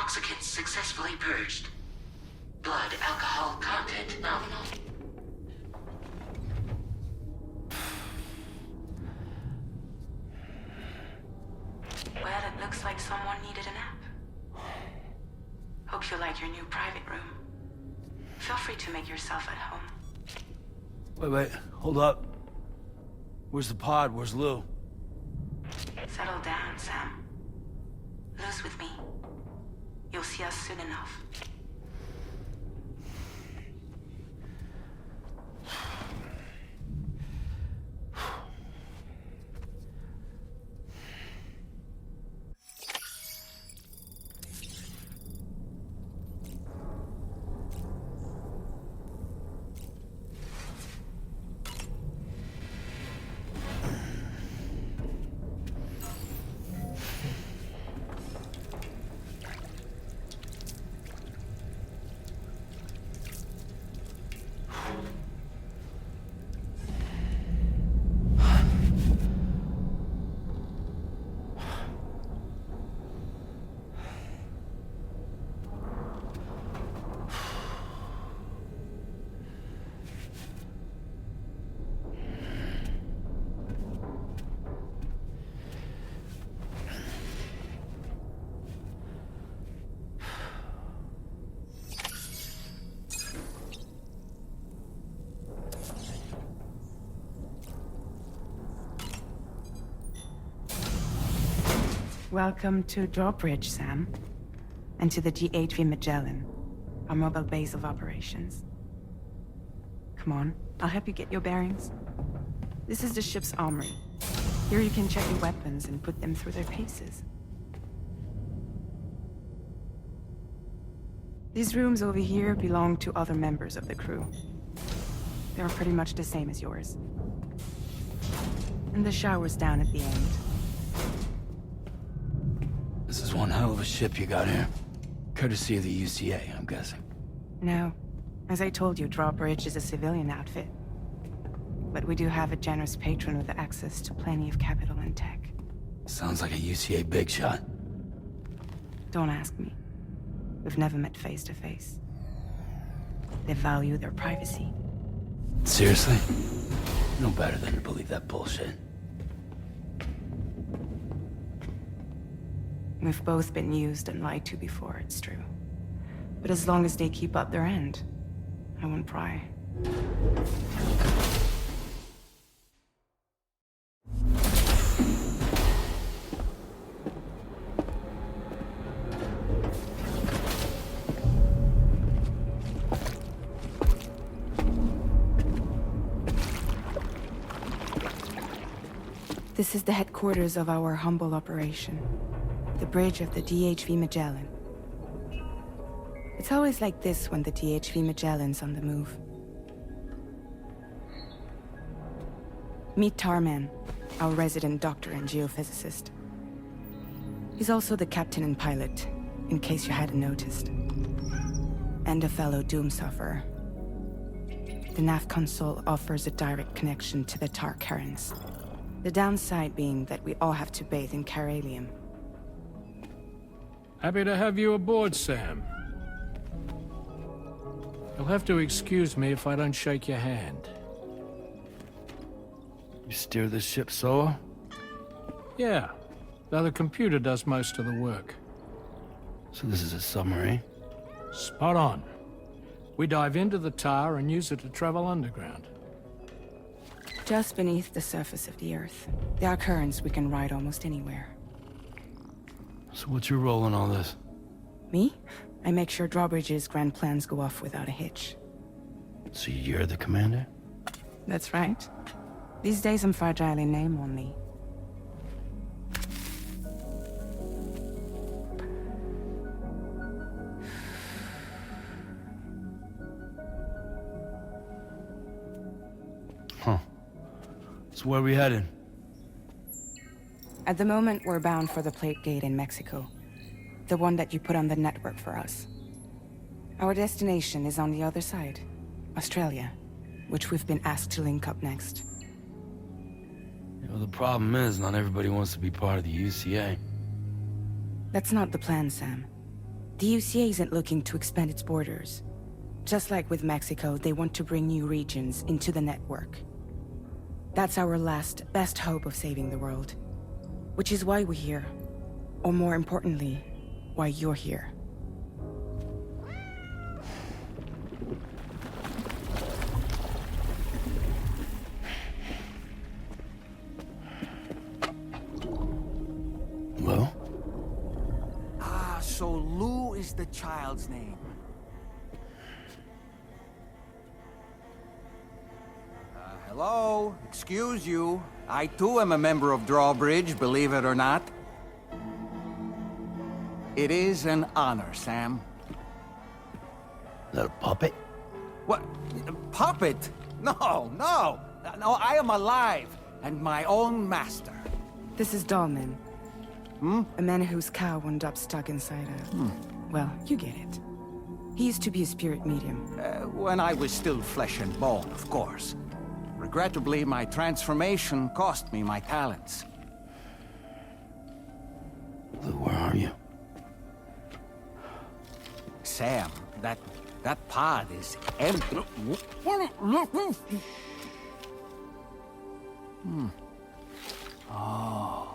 Toxicants successfully purged. Blood alcohol content nominal. Well, it looks like someone needed a nap. Hope you like your new private room. Feel free to make yourself at home. Wait, hold up. Where's the pod? Where's Lou? Settle down, Sam. Lou's with me. You'll see us soon enough. Welcome to Drawbridge, Sam. And to the GHV Magellan, our mobile base of operations. Come on, I'll help you get your bearings. This is the ship's armory. Here you can check your weapons and put them through their paces. These rooms over here belong to other members of the crew. They're pretty much the same as yours. And the shower's down at the end. This is one hell of a ship you got here. Courtesy of the UCA, I'm guessing. No. As I told you, Drawbridge is a civilian outfit. But we do have a generous patron with access to plenty of capital and tech. Sounds like a UCA big shot. Don't ask me. We've never met face to face. They value their privacy. Seriously? No better than to believe that bullshit. We've both been used and lied to before, it's true. But as long as they keep up their end, I won't pry. This is the headquarters of our humble operation. The bridge of the DHV Magellan. It's always like this when the DHV Magellan's on the move. Meet Tarman, our resident doctor and geophysicist. He's also the captain and pilot, in case you hadn't noticed. And a fellow doom sufferer. The nav console offers a direct connection to the Tar currents. The downside being that we all have to bathe in caralium. Happy to have you aboard, Sam. You'll have to excuse me if I don't shake your hand. You steer this ship solo? Yeah, though the computer does most of the work. So this is a submarine? Spot on. We dive into the tar and use it to travel underground. Just beneath the surface of the Earth, there are currents we can ride almost anywhere. So what's your role in all this? Me? I make sure Drawbridge's grand plans go off without a hitch. So you're the commander? That's right. These days I'm fragile in name only. Huh. So where are we headed? At the moment, we're bound for the Plate Gate in Mexico. The one that you put on the network for us. Our destination is on the other side, Australia, which we've been asked to link up next. You know, the problem is, not everybody wants to be part of the UCA. That's not the plan, Sam. The UCA isn't looking to expand its borders. Just like with Mexico, they want to bring new regions into the network. That's our last, best hope of saving the world. Which is why we're here. Or more importantly, why you're here. Well? So Lou is the child's name. Hello? Excuse you. I too am a member of Drawbridge, believe it or not. It is an honor, Sam. Is that a puppet? What? Puppet? No, no! No, I am alive, and my own master. This is Dahlman. A man whose cow wound up stuck inside a... Well, you get it. He used to be a spirit medium. When I was still flesh and bone, of course. Regrettably, my transformation cost me my talents. Lou, where are you? Sam, that pod is empty. Oh.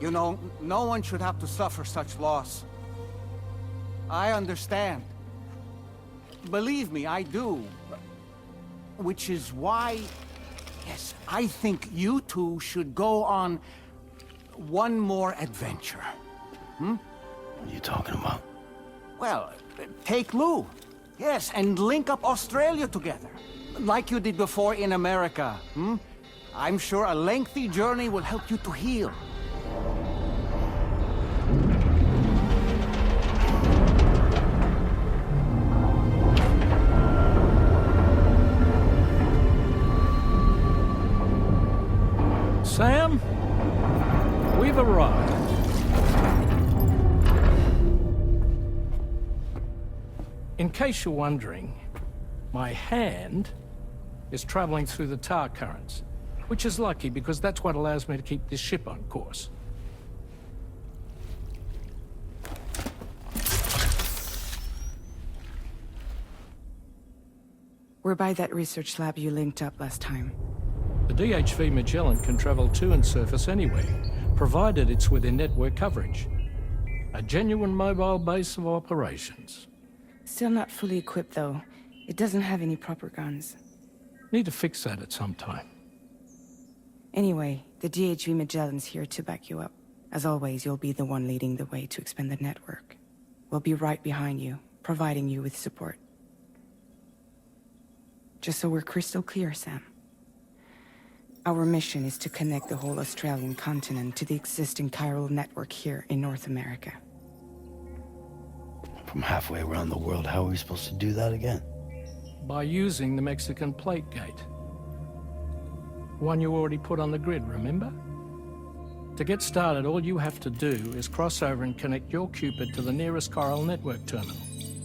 You know, no one should have to suffer such loss. I understand. Believe me, I do. Which is why, yes, I think you two should go on one more adventure. What are you talking about? Well, take Lou. Yes, and link up Australia together. Like you did before in America. I'm sure a lengthy journey will help you to heal. Sam, we've arrived. In case you're wondering, my hand is traveling through the tar currents, which is lucky because that's what allows me to keep this ship on course. We're by that research lab you linked up last time. The DHV Magellan can travel to and surface anywhere, provided it's within network coverage. A genuine mobile base of operations. Still not fully equipped, though. It doesn't have any proper guns. Need to fix that at some time. Anyway, the DHV Magellan's here to back you up. As always, you'll be the one leading the way to expand the network. We'll be right behind you, providing you with support. Just so we're crystal clear, Sam. Our mission is to connect the whole Australian continent to the existing chiral network here in North America. From halfway around the world, how are we supposed to do that again? By using the Mexican plate gate. One you already put on the grid, remember? To get started, all you have to do is cross over and connect your Cupid to the nearest chiral network terminal.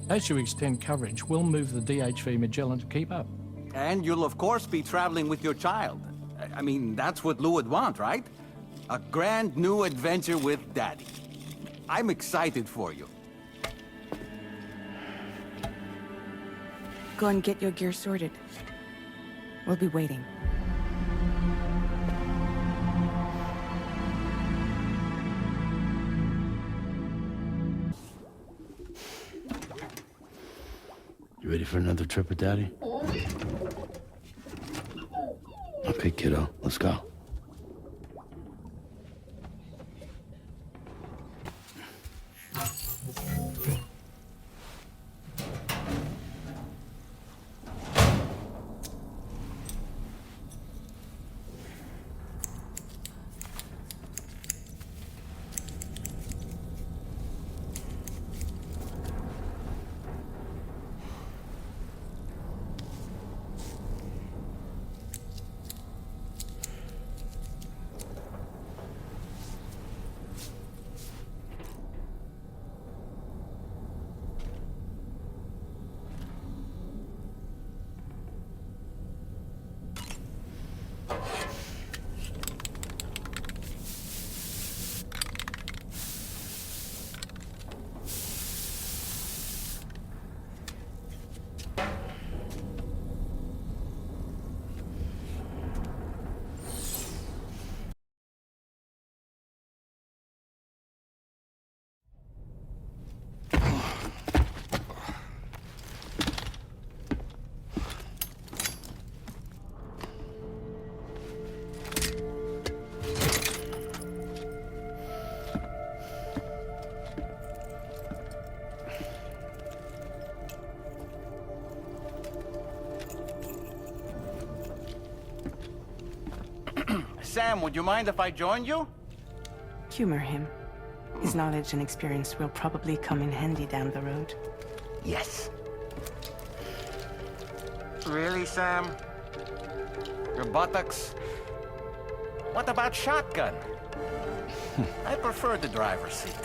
As you extend coverage, we'll move the DHV Magellan to keep up. And you'll of course be traveling with your child. I mean, that's what Lou would want, right? A grand new adventure with Daddy. I'm excited for you. Go and get your gear sorted. We'll be waiting. You ready for another trip with Daddy? Okay, kiddo, let's go. Sam, would you mind if I joined you? Humor him. His knowledge and experience will probably come in handy down the road. Yes. Really, Sam? Your buttocks? What about shotgun? I prefer the driver's seat.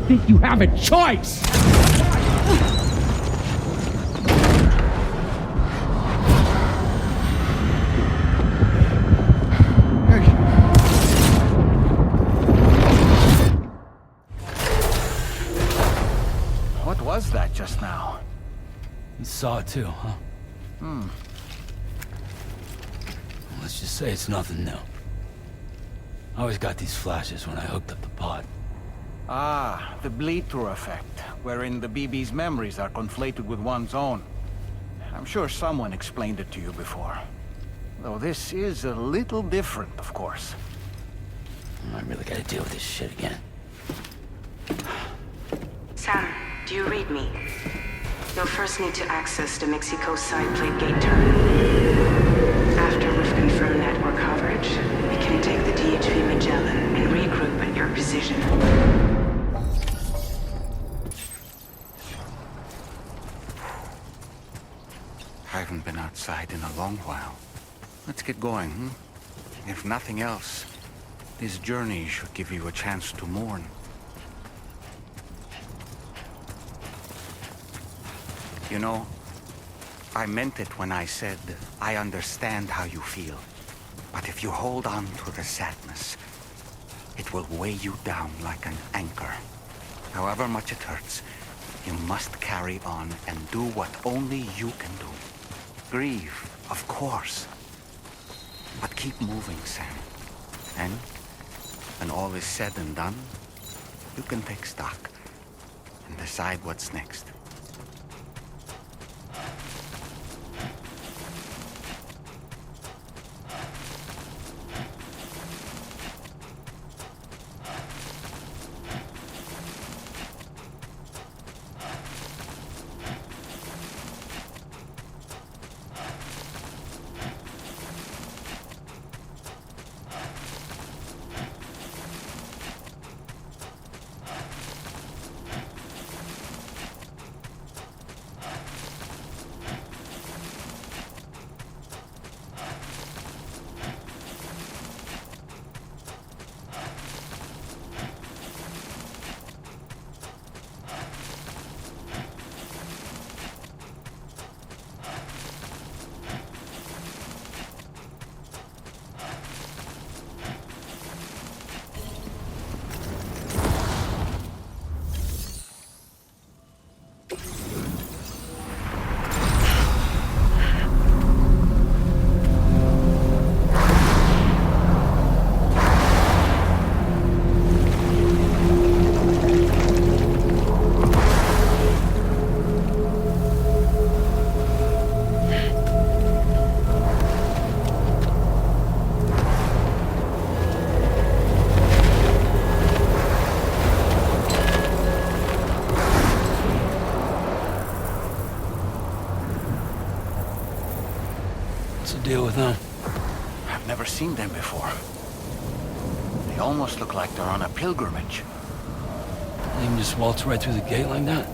Think you have a choice? What was that just now? You saw it too, huh? Let's just say it's nothing new. I always got these flashes when I hooked up the pod. Ah, the bleed-through effect, wherein the BB's memories are conflated with one's own. I'm sure someone explained it to you before. Though this is a little different, of course. I really gotta deal with this shit again. Sam, do you read me? You'll first need to access the Mexico side plate gate terminal. After we've confirmed network coverage, we can take the DHV Magellan and regroup at your position. I haven't been outside in a long while. Let's get going, hmm? If nothing else, this journey should give you a chance to mourn. You know, I meant it when I said, I understand how you feel. But if you hold on to the sadness, it will weigh you down like an anchor. However much it hurts, you must carry on and do what only you can do. Grieve, of course. But keep moving, Sam. And when all is said and done, you can take stock and decide what's next. Deal with them. I've never seen them before. They almost look like they're on a pilgrimage. You can just waltz right through the gate like that?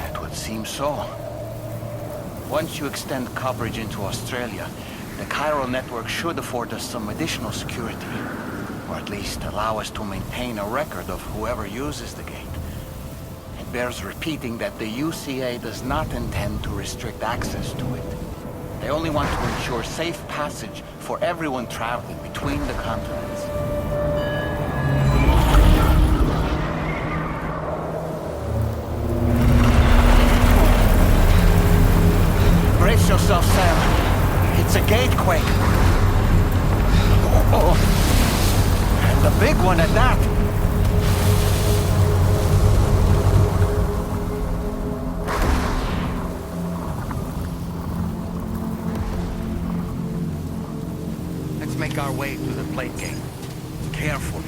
It would seem so. Once you extend coverage into Australia, the chiral network should afford us some additional security. Or at least allow us to maintain a record of whoever uses the gate. It bears repeating that the UCA does not intend to restrict access to it. They only want to ensure safe passage for everyone traveling between the continents. Brace yourself, Sam. It's a gatequake. Oh, and a big one at that. make our way to the plate gate. Carefully.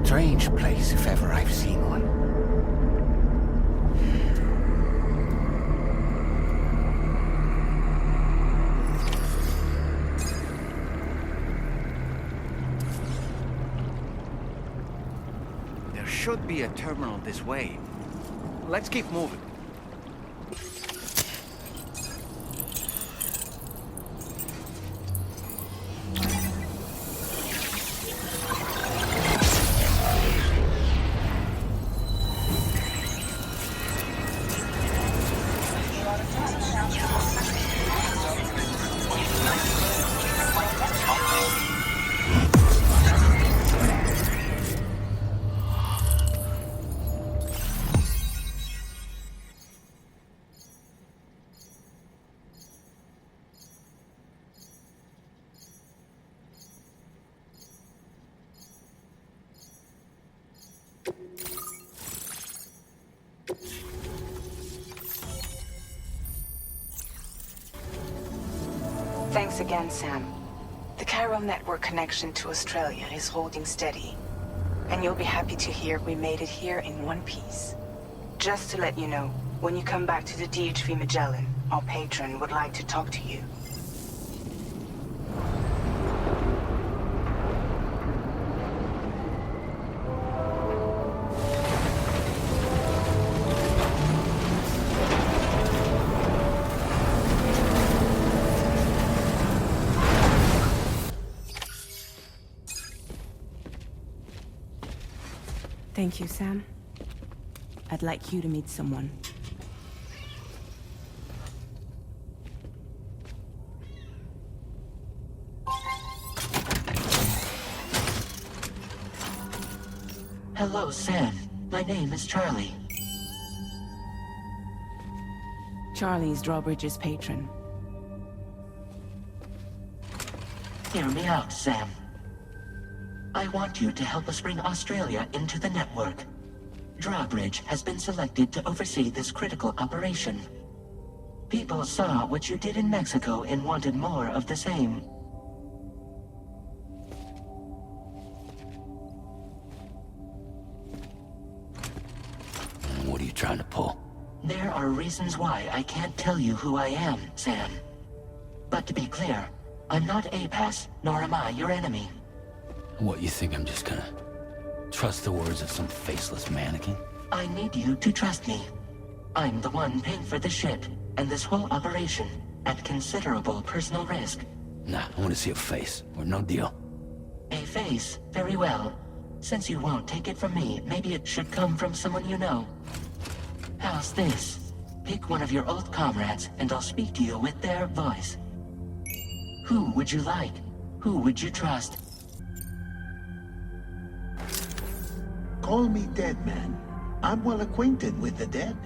Strange place, if ever I've seen one. There should be a terminal this way. Let's keep moving. Thanks again, Sam. The chiral network connection to Australia is holding steady. And you'll be happy to hear we made it here in one piece. Just to let you know, when you come back to the DHV Magellan, our patron would like to talk to you. Thank you, Sam. I'd like you to meet someone. Hello, Sam. My name is Charlie. Charlie's Drawbridge's patron. Hear me out, Sam. I want you to help us bring Australia into the network. Drawbridge has been selected to oversee this critical operation. People saw what you did in Mexico and wanted more of the same. What are you trying to pull? There are reasons why I can't tell you who I am, Sam. But to be clear, I'm not APAS, nor am I your enemy. What, you think I'm just gonna trust the words of some faceless mannequin? I need you to trust me. I'm the one paying for the ship, and this whole operation, at considerable personal risk. Nah, I want to see a face, or no deal. A face, very well. Since you won't take it from me, maybe it should come from someone you know. How's this? Pick one of your old comrades, and I'll speak to you with their voice. Who would you like? Who would you trust? Call me Dead Man. I'm well acquainted with the dead.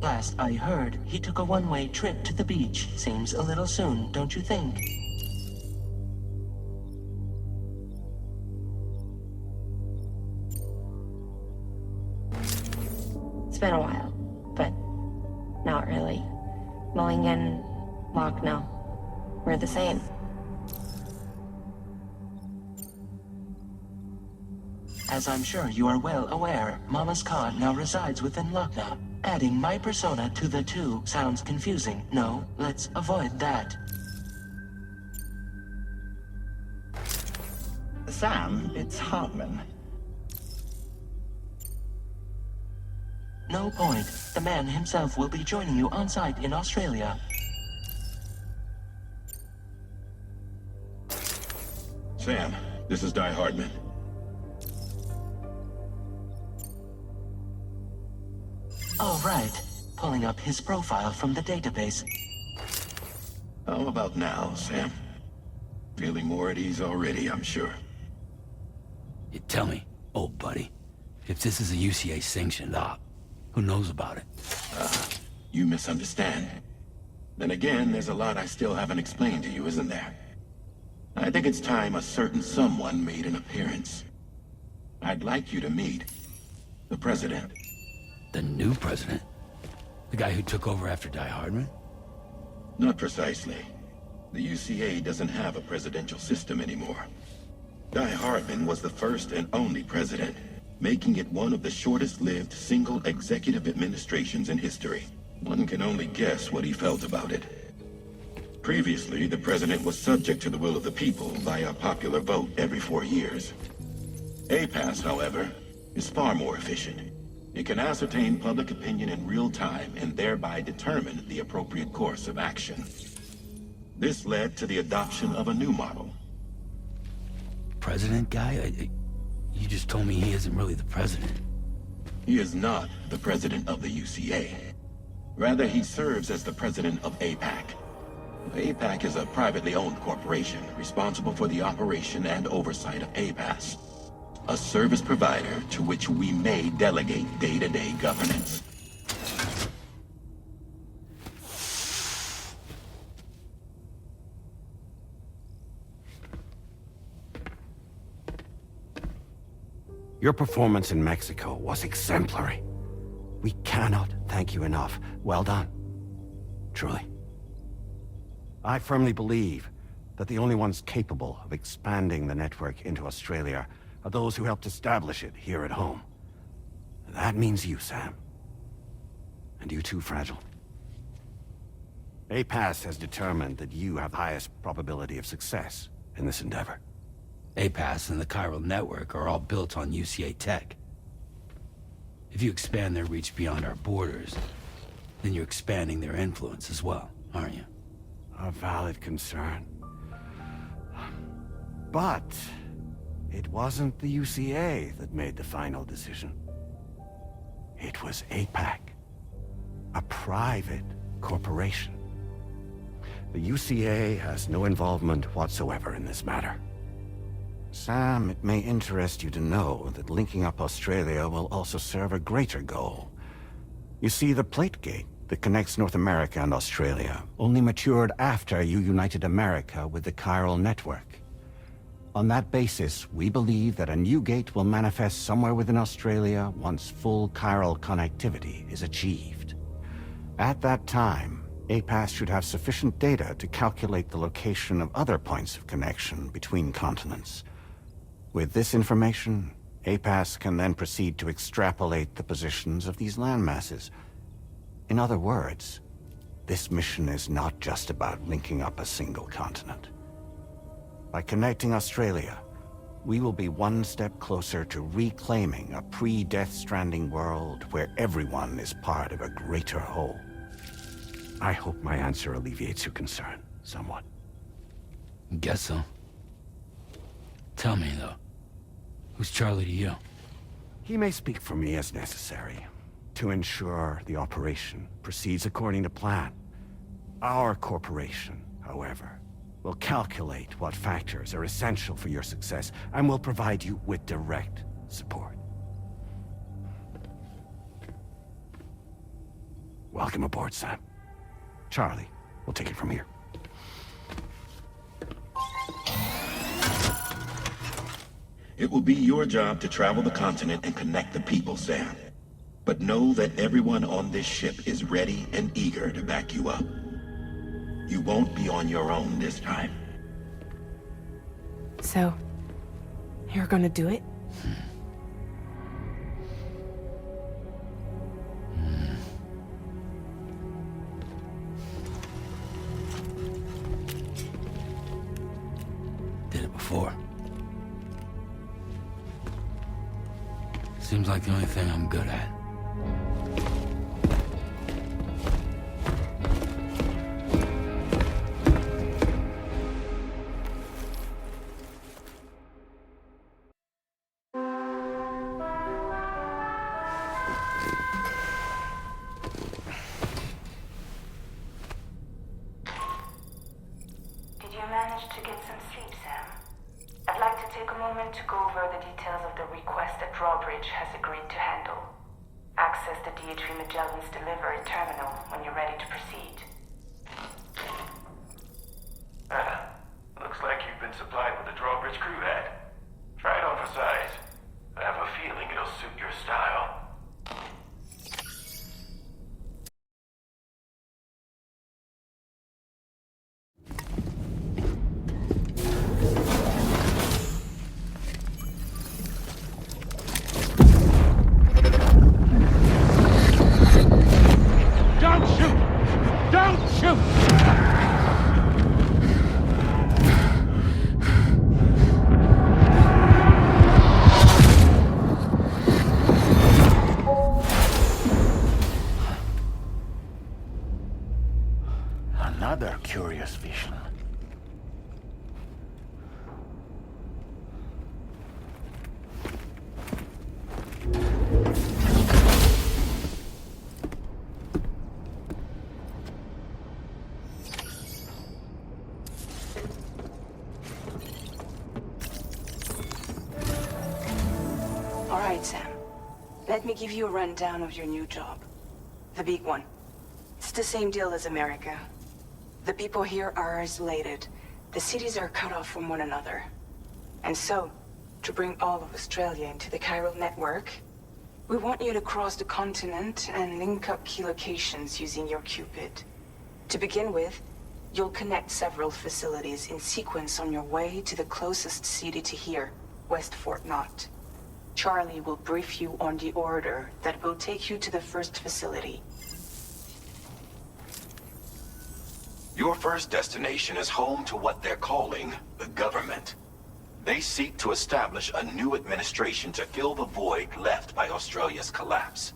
Last I heard, he took a one-way trip to the beach. Seems a little soon, don't you think? It's been a while, but not really. Mulligan, Locke, no. We're the same. As I'm sure you are well aware, Mama's Khan now resides within Lucknow. Adding my persona to the two sounds confusing. No, let's avoid that. Sam, it's Hartman. No point. The man himself will be joining you on site in Australia. Sam, this is Die Hartman. All right. Pulling up his profile from the database. How about now, Sam? Feeling more at ease already, I'm sure. You tell me, old buddy, if this is a UCA sanctioned op, who knows about it? You misunderstand. Then again, there's a lot I still haven't explained to you, isn't there? I think it's time a certain someone made an appearance. I'd like you to meet the President. The new president? The guy who took over after Die Hardman? Not precisely. The UCA doesn't have a presidential system anymore. Die Hardman was the first and only president, making it one of the shortest-lived single executive administrations in history. One can only guess what he felt about it. Previously, the president was subject to the will of the people via a popular vote every 4 years. APAS, however, is far more efficient. It can ascertain public opinion in real time and thereby determine the appropriate course of action. This led to the adoption of a new model. President guy? You just told me he isn't really the president. He is not the president of the UCA. Rather, he serves as the president of APAC. APAC is a privately owned corporation responsible for the operation and oversight of APAS, a service provider to which we may delegate day-to-day governance. Your performance in Mexico was exemplary. We cannot thank you enough. Well done. Truly. I firmly believe that the only ones capable of expanding the network into Australia are those who helped establish it here at home. That means you, Sam. And you too, Fragile. APAS has determined that you have the highest probability of success in this endeavor. APAS and the chiral network are all built on UCA tech. If you expand their reach beyond our borders, then you're expanding their influence as well, aren't you? A valid concern. But it wasn't the UCA that made the final decision. It was APAC, a private corporation. The UCA has no involvement whatsoever in this matter. Sam, it may interest you to know that linking up Australia will also serve a greater goal. You see, the plate gate that connects North America and Australia only matured after you united America with the chiral network. On that basis, we believe that a new gate will manifest somewhere within Australia once full chiral connectivity is achieved. At that time, APAS should have sufficient data to calculate the location of other points of connection between continents. With this information, APAS can then proceed to extrapolate the positions of these landmasses. In other words, this mission is not just about linking up a single continent. By connecting Australia, we will be one step closer to reclaiming a pre-Death Stranding world where everyone is part of a greater whole. I hope my answer alleviates your concern somewhat. Guess so. Tell me, though, who's Charlie to you? He may speak for me as necessary, to ensure the operation proceeds according to plan. Our corporation, however, will calculate what factors are essential for your success and will provide you with direct support. Welcome aboard, Sam. Charlie, we'll take it from here. It will be your job to travel the continent and connect the people, Sam. But know that everyone on this ship is ready and eager to back you up. You won't be on your own this time. So, you're gonna do it? Did it before. Seems like the only thing I'm good at. Did you manage to get some sleep, Sam? I'd like to take a moment to go over the details of the request that Drawbridge has agreed to handle. Access the DHV Magellan's delivery terminal when you're ready to proceed. Looks like you've been supplied with the Drawbridge crew hat. Try it on for size. I have a feeling it'll suit your style. Don't shoot! Don't shoot! Another curious vision. All right, Sam. Let me give you a rundown of your new job. The big one. It's the same deal as America. The people here are isolated. The cities are cut off from one another. And so, to bring all of Australia into the chiral network, we want you to cross the continent and link up key locations using your Cupid. To begin with, you'll connect several facilities in sequence on your way to the closest city to here, West Fort Knott. Charlie will brief you on the order that will take you to the first facility. Your first destination is home to what they're calling the government. They seek to establish a new administration to fill the void left by Australia's collapse.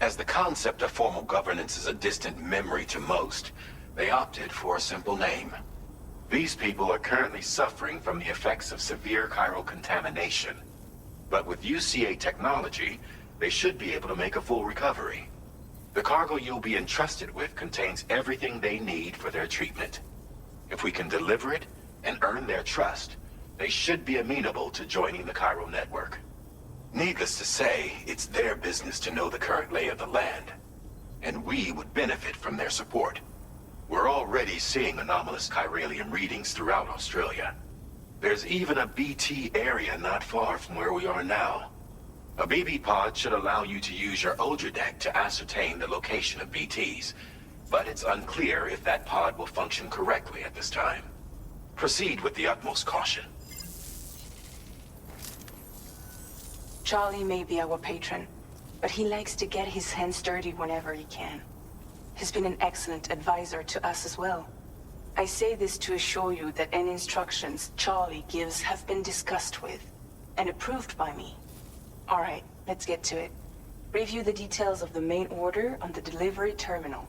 As the concept of formal governance is a distant memory to most, they opted for a simple name. These people are currently suffering from the effects of severe chiral contamination. But with UCA technology, they should be able to make a full recovery. The cargo you'll be entrusted with contains everything they need for their treatment. If we can deliver it and earn their trust, they should be amenable to joining the chiral network. Needless to say, it's their business to know the current lay of the land. and we would benefit from their support. We're already seeing anomalous chiralium readings throughout Australia. There's even a BT area not far from where we are now. A BB pod should allow you to use your Ultra deck to ascertain the location of BTs, but it's unclear if that pod will function correctly at this time. Proceed with the utmost caution. Charlie may be our patron, but he likes to get his hands dirty whenever he can. He's been an excellent advisor to us as well. I say this to assure you that any instructions Charlie gives have been discussed with and approved by me. All right, let's get to it. Review the details of the main order on the delivery terminal.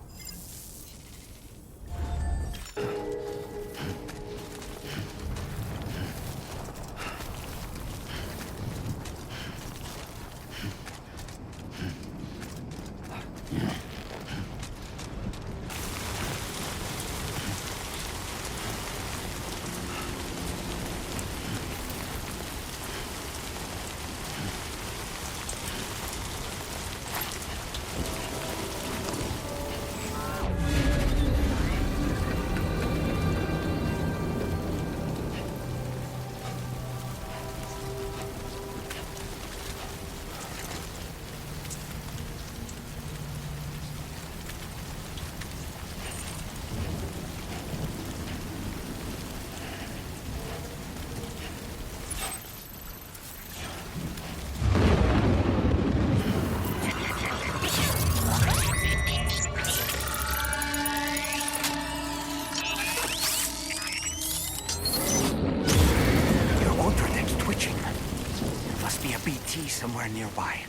Somewhere nearby.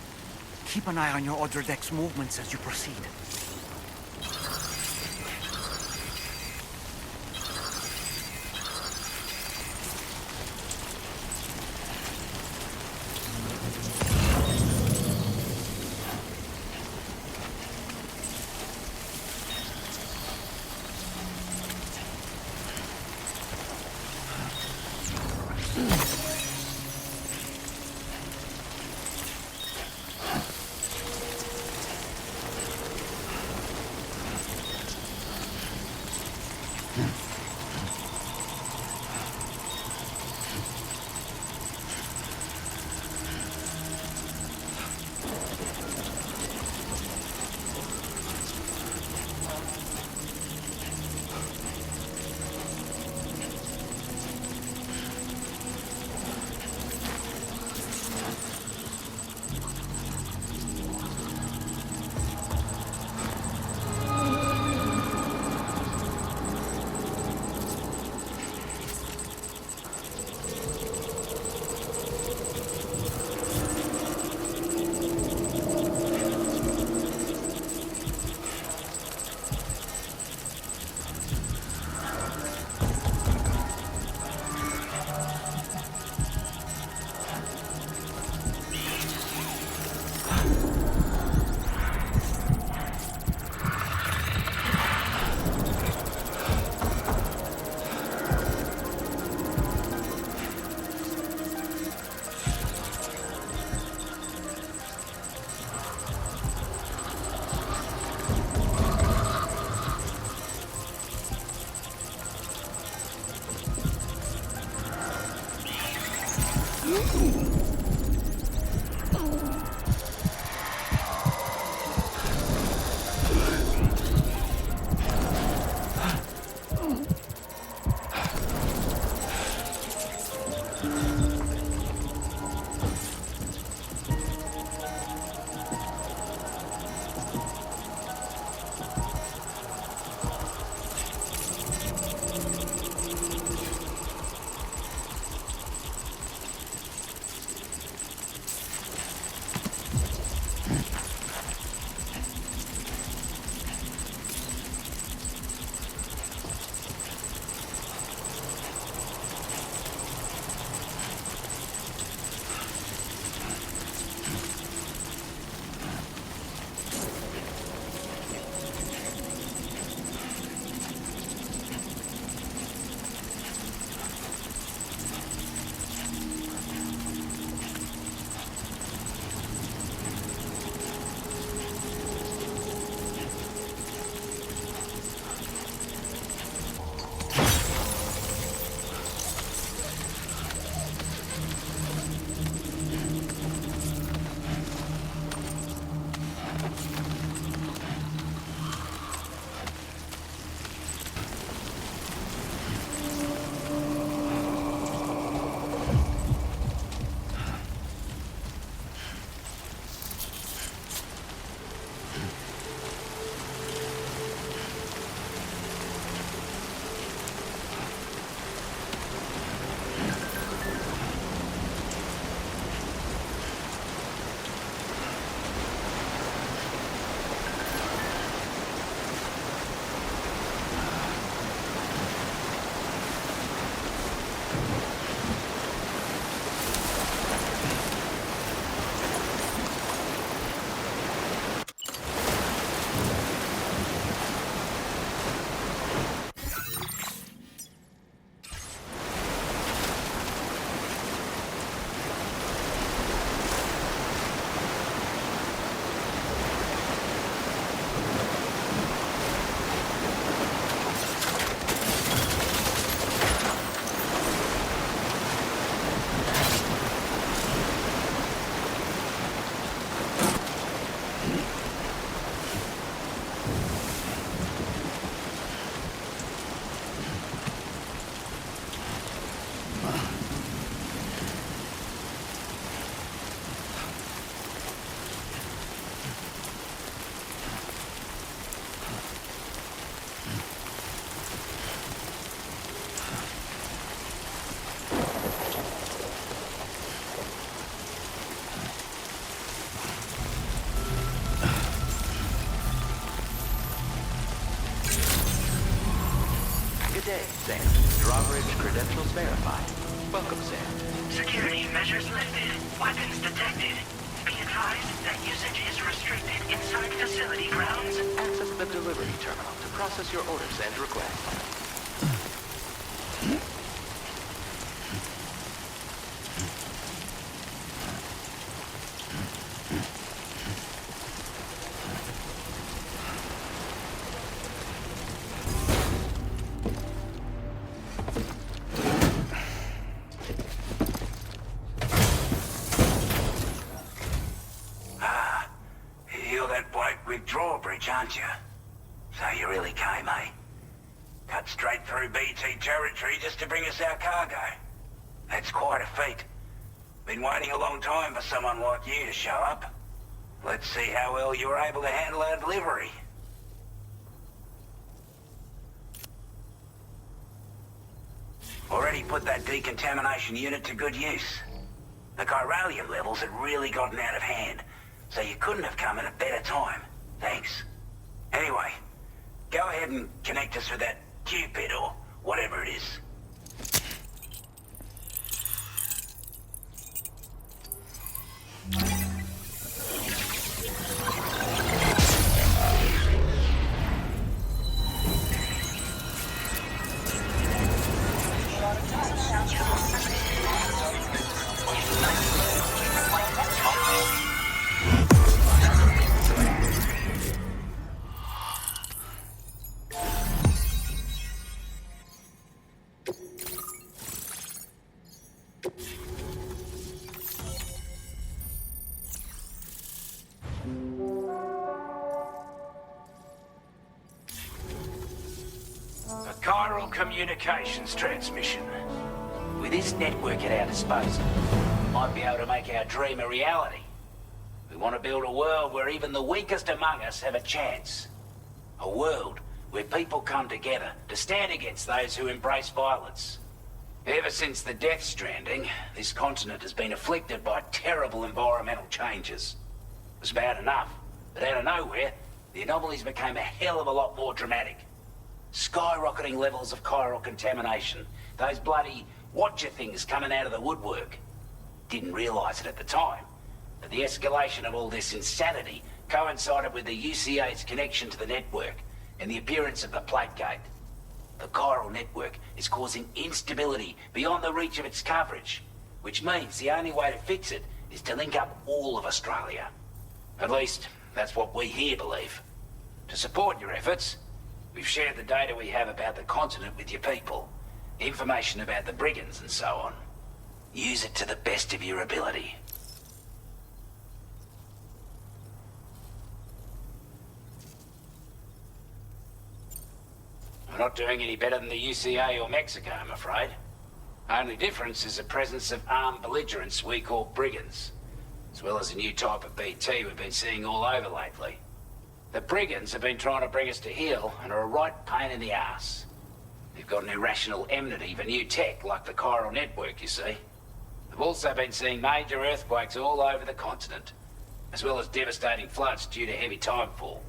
Keep an eye on your other deck's movements as you proceed. Good day, Sam. Drawbridge credentials verified. Welcome, Sam. Security measures lifted. Weapons detected. Be advised that usage is restricted inside facility grounds. Access the delivery terminal to process your orders and requests. Drawbridge, aren't you? So you really came, eh? Cut straight through BT territory just to bring us our cargo. That's quite a feat. Been waiting a long time for someone like you to show up. Let's see how well you were able to handle our delivery. Already put that decontamination unit to good use. The chiralium levels had really gotten out of hand, so you couldn't have come at a better time. Thanks. Anyway, go ahead and connect us with that Cupid or whatever it is. Communications transmission. With this network at our disposal, we might be able to make our dream a reality. We want to build a world where even the weakest among us have a chance. A world where people come together to stand against those who embrace violence. Ever since the Death Stranding, this continent has been afflicted by terrible environmental changes. It was bad enough, but out of nowhere, the anomalies became a hell of a lot more dramatic. Skyrocketing levels of chiral contamination. Those bloody watcher things coming out of the woodwork. Didn't realize it at the time, but the escalation of all this insanity coincided with the UCA's connection to the network and the appearance of the plate gate. The chiral network is causing instability beyond the reach of its coverage, which means the only way to fix it is to link up all of Australia. At least, that's what we here believe. To support your efforts, we've shared the data we have about the continent with your people. Information about the brigands and so on. Use it to the best of your ability. We're not doing any better than the UCA or Mexico, I'm afraid. Only difference is the presence of armed belligerents we call brigands, as well as a new type of BT we've been seeing all over lately. The brigands have been trying to bring us to heel and are a right pain in the ass. They've got an irrational enmity for new tech like the chiral network, you see. They've also been seeing major earthquakes all over the continent, as well as devastating floods due to heavy timefall.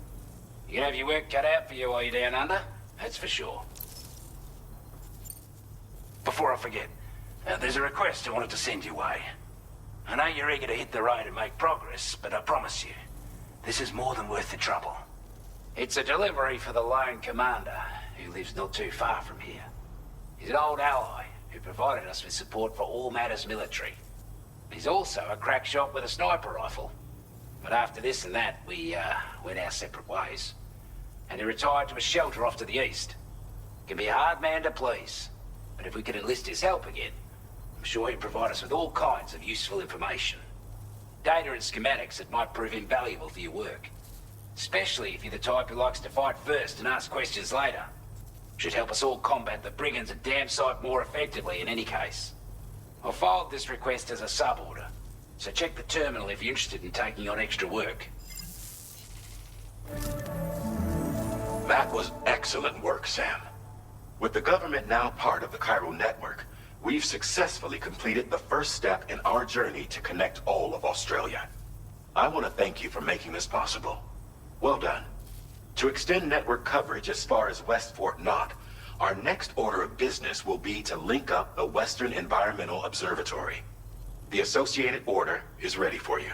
You can have your work cut out for you while you're down under, that's for sure. Before I forget, there's a request I wanted to send your way. I know you're eager to hit the road and make progress, but I promise you, this is more than worth the trouble. It's a delivery for the lone commander, who lives not too far from here. He's an old ally who provided us with support for all matters military. He's also a crack shot with a sniper rifle. But after this and that, we went our separate ways. And he retired to a shelter off to the east. Can be a hard man to please, but if we could enlist his help again, I'm sure he'd provide us with all kinds of useful information. Data and schematics that might prove invaluable for your work. Especially if you're the type who likes to fight first and ask questions later. Should help us all combat the brigands a damn sight more effectively in any case. I'll forward this request as a sub-order, so check the terminal if you're interested in taking on extra work. That was excellent work, Sam. With the government now part of the chiral network, we've successfully completed the first step in our journey to connect all of Australia. I want to thank you for making this possible. Well done. To extend network coverage as far as West Fort Knott, Our next order of business will be to link up the Western Environmental Observatory. The associated order is ready for you.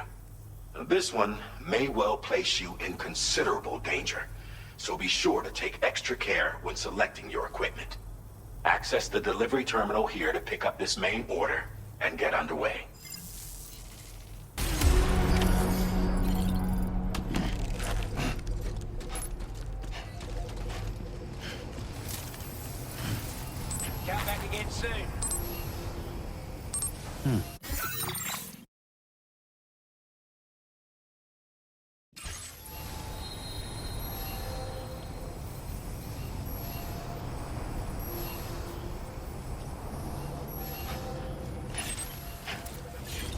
This one may well place you in considerable danger, so be sure to take extra care when selecting your equipment. Access the delivery terminal here to pick up this main order and get underway. Count back again soon.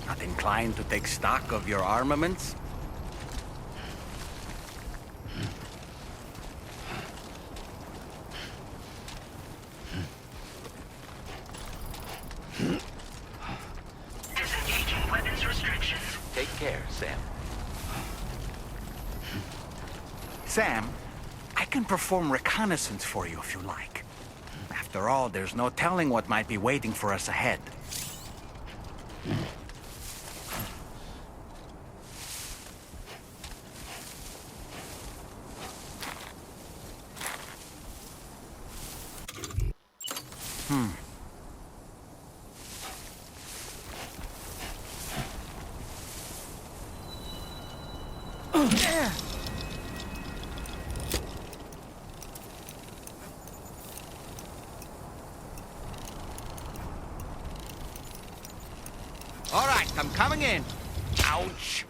Not inclined to take stock of your armaments? Disengaging weapons restrictions. Take care, Sam. Sam, I can perform reconnaissance for you if you like. After all, there's no telling what might be waiting for us ahead. All right, I'm coming in. Ouch.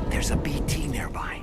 There's a BT nearby.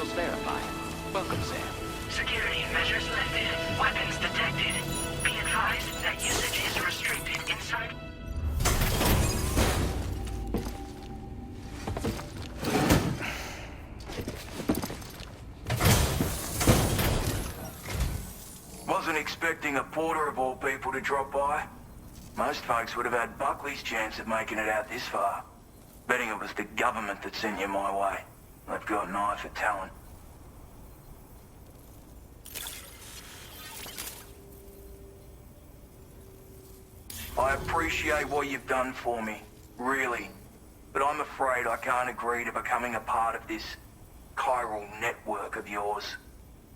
credentials verified. Welcome, Sam. Security measures lifted. Weapons detected. Be advised that usage is restricted inside... Wasn't expecting a porter of all people to drop by. Most folks would have had Buckley's chance of making it out this far. Betting it was the government that sent you my way. They've got an eye for talent. I appreciate what you've done for me, really. But I'm afraid I can't agree to becoming a part of this chiral network of yours.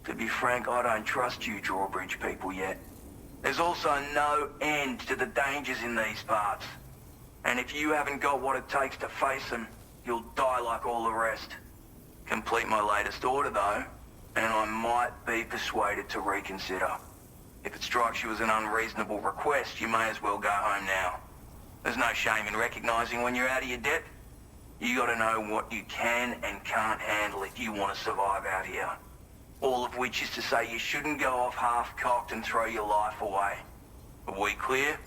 To be frank, I don't trust you Drawbridge people yet. There's also no end to the dangers in these parts. And if you haven't got what it takes to face them, you'll die like all the rest. Complete my latest order though, and I might be persuaded to reconsider. If it strikes you as an unreasonable request, you may as well go home now. There's no shame in recognizing when you're out of your depth. You gotta know what you can and can't handle if you want to survive out here. All of which is to say you shouldn't go off half-cocked and throw your life away. Are we clear?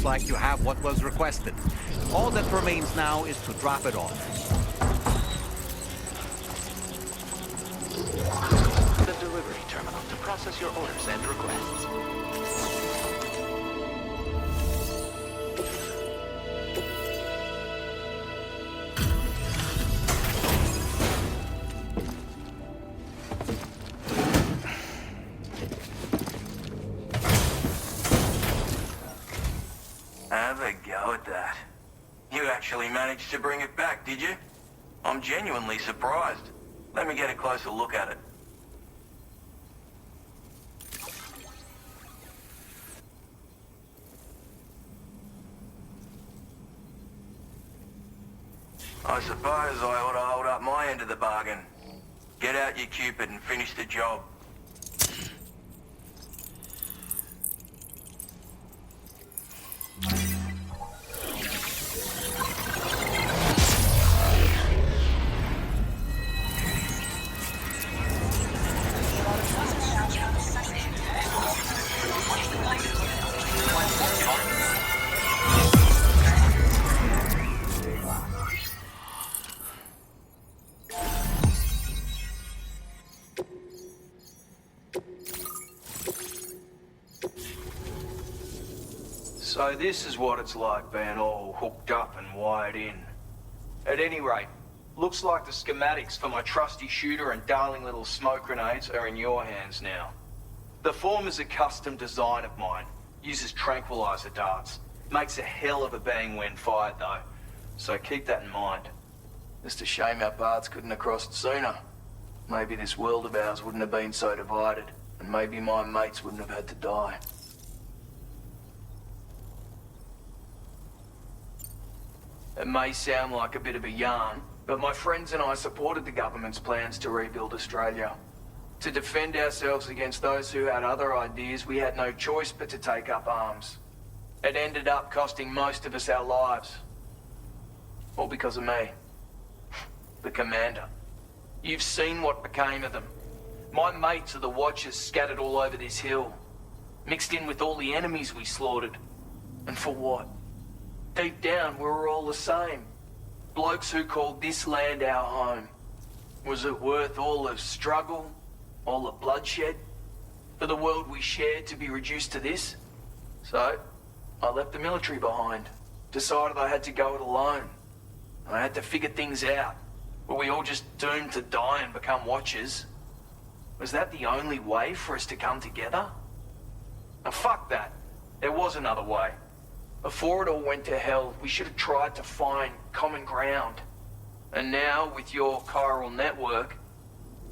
Looks like you have what was requested. All that remains now is to drop it off. The delivery terminal to process your orders and requests. Have a go at that. You actually managed to bring it back, did you? I'm genuinely surprised. Let me get a closer look at it. I suppose I ought to hold up my end of the bargain. Get out your Cupid and finish the job. So this is what it's like being all hooked up and wired in. At any rate, looks like the schematics for my trusty shooter and darling little smoke grenades are in your hands now. The form is a custom design of mine. Uses tranquilizer darts. Makes a hell of a bang when fired though. So keep that in mind. Just a shame our paths couldn't have crossed sooner. Maybe this world of ours wouldn't have been so divided. And maybe my mates wouldn't have had to die. It may sound like a bit of a yarn, but my friends and I supported the government's plans to rebuild Australia. To defend ourselves against those who had other ideas, we had no choice but to take up arms. It ended up costing most of us our lives. All because of me. The commander. You've seen what became of them. My mates are the Watchers scattered all over this hill. Mixed in with all the enemies we slaughtered. And for what? Deep down, we were all the same. Blokes who called this land our home. Was it worth all the struggle, all the bloodshed, for the world we shared to be reduced to this? So, I left the military behind. Decided I had to go it alone. I had to figure things out. Were we all just doomed to die and become Watchers? Was that the only way for us to come together? Now fuck that. There was another way. Before it all went to hell, we should have tried to find common ground. And now, with your chiral network,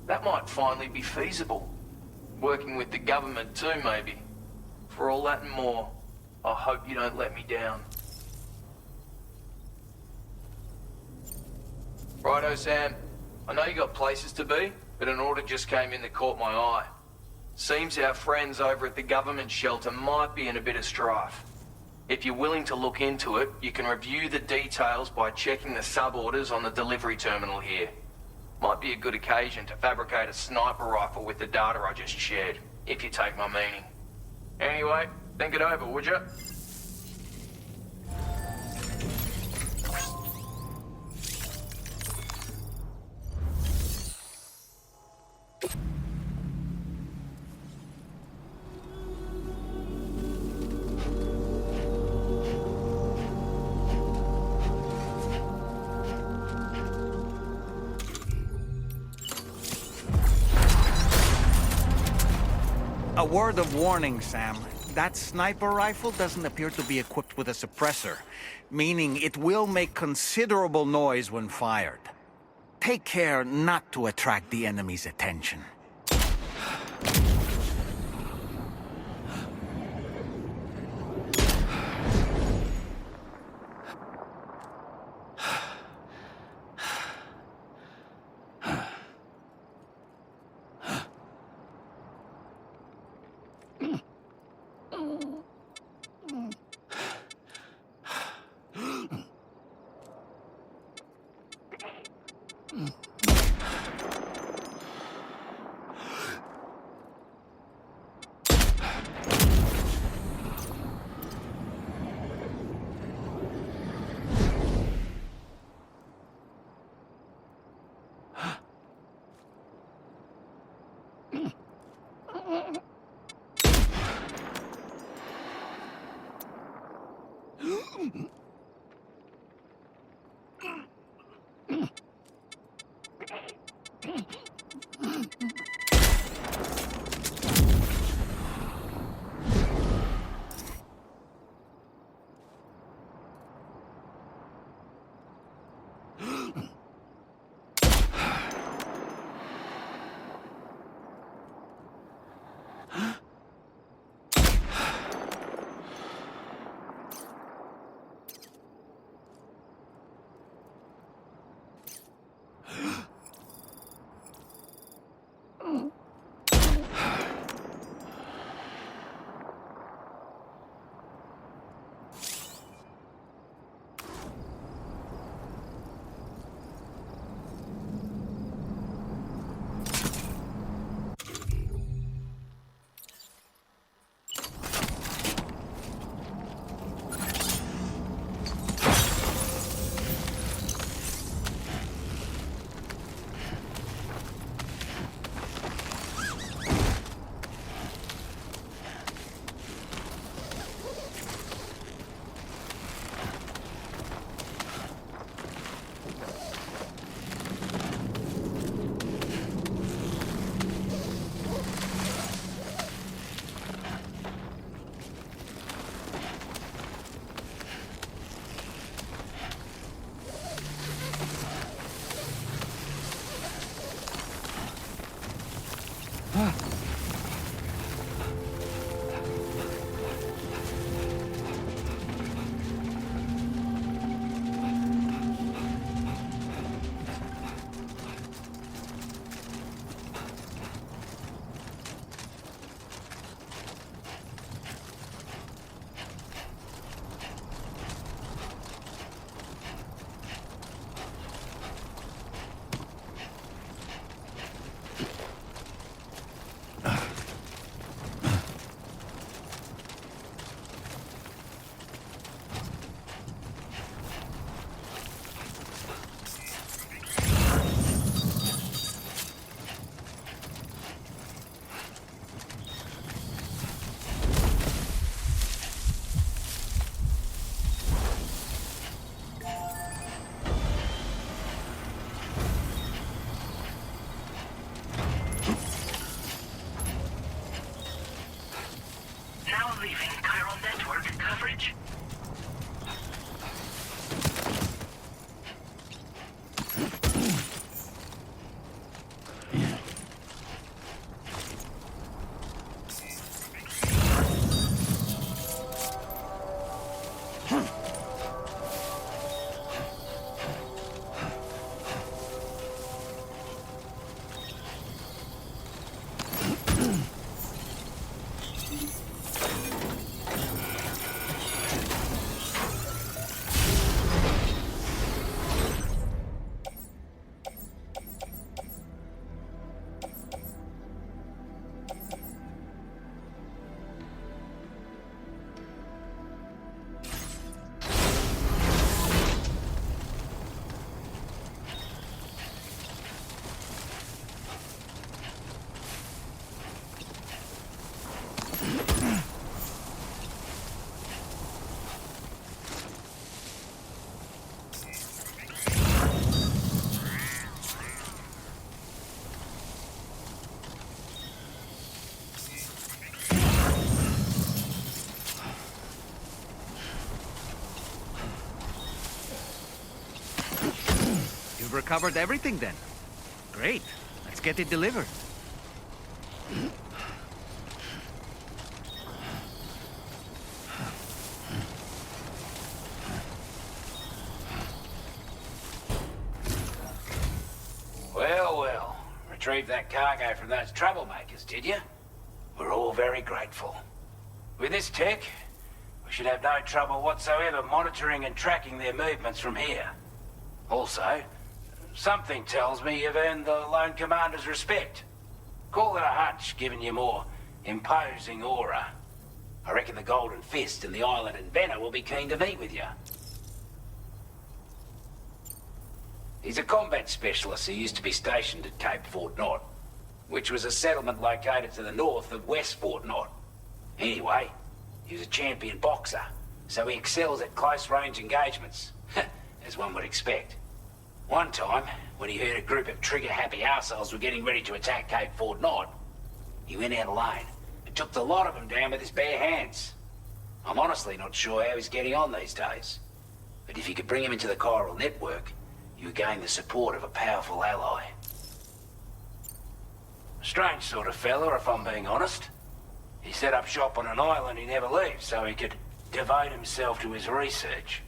that might finally be feasible. Working with the government too, maybe. For all that and more, I hope you don't let me down. Righto, Sam. I know you got places to be, but an order just came in that caught my eye. Seems our friends over at the government shelter might be in a bit of strife. If you're willing to look into it, you can review the details by checking the sub-orders on the delivery terminal here. Might be a good occasion to fabricate a sniper rifle with the data I just shared, if you take my meaning. Anyway, think it over, would you? A word of warning, Sam. That sniper rifle doesn't appear to be equipped with a suppressor, meaning it will make considerable noise when fired. Take care not to attract the enemy's attention. You've recovered everything then. Great. Let's get it delivered. Well, well. Retrieved that cargo from those troublemakers, did you? We're all very grateful. With this tech, we should have no trouble whatsoever monitoring and tracking their movements from here. Also, something tells me you've earned the Lone Commander's respect. Call it a hunch, giving you more imposing aura. I reckon the Golden Fist and the island inventor will be keen to meet with you. He's a combat specialist who used to be stationed at Cape Fort Knot, which was a settlement located to the north of West Fort Knot. Anyway, he was a champion boxer, so he excels at close-range engagements, as one would expect. One time, when he heard a group of trigger-happy arseholes were getting ready to attack Cape Fort Knot, he went out alone and took the lot of them down with his bare hands. I'm honestly not sure how he's getting on these days, but if you could bring him into the chiral network, you would gain the support of a powerful ally. A strange sort of fella, if I'm being honest. He set up shop on an island he never leaves so he could devote himself to his research.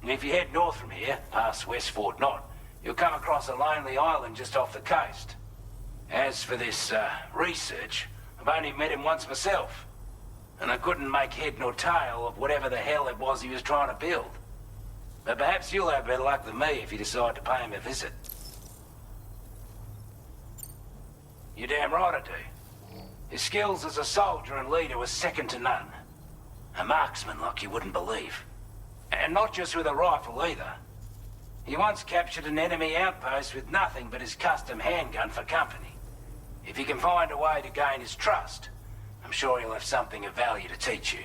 And if you head north from here, past West Fort Knot, you'll come across a lonely island just off the coast. As for this, research, I've only met him once myself, and I couldn't make head nor tail of whatever the hell it was he was trying to build. But perhaps you'll have better luck than me if you decide to pay him a visit. You're damn right I do. His skills as a soldier and leader were second to none. A marksman like you wouldn't believe. And not just with a rifle either. He once captured an enemy outpost with nothing but his custom handgun for company. If you can find a way to gain his trust, I'm sure he'll have something of value to teach you.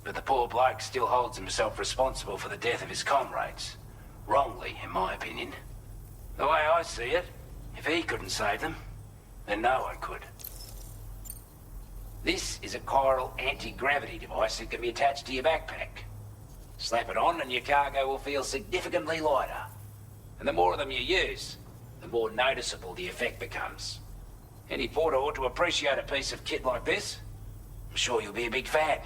But the poor bloke still holds himself responsible for the death of his comrades. Wrongly, in my opinion. The way I see it, if he couldn't save them, then no one could. This is a chiral anti-gravity device that can be attached to your backpack. Slap it on and your cargo will feel significantly lighter. And the more of them you use, the more noticeable the effect becomes. Any porter ought to appreciate a piece of kit like this. I'm sure you'll be a big fan.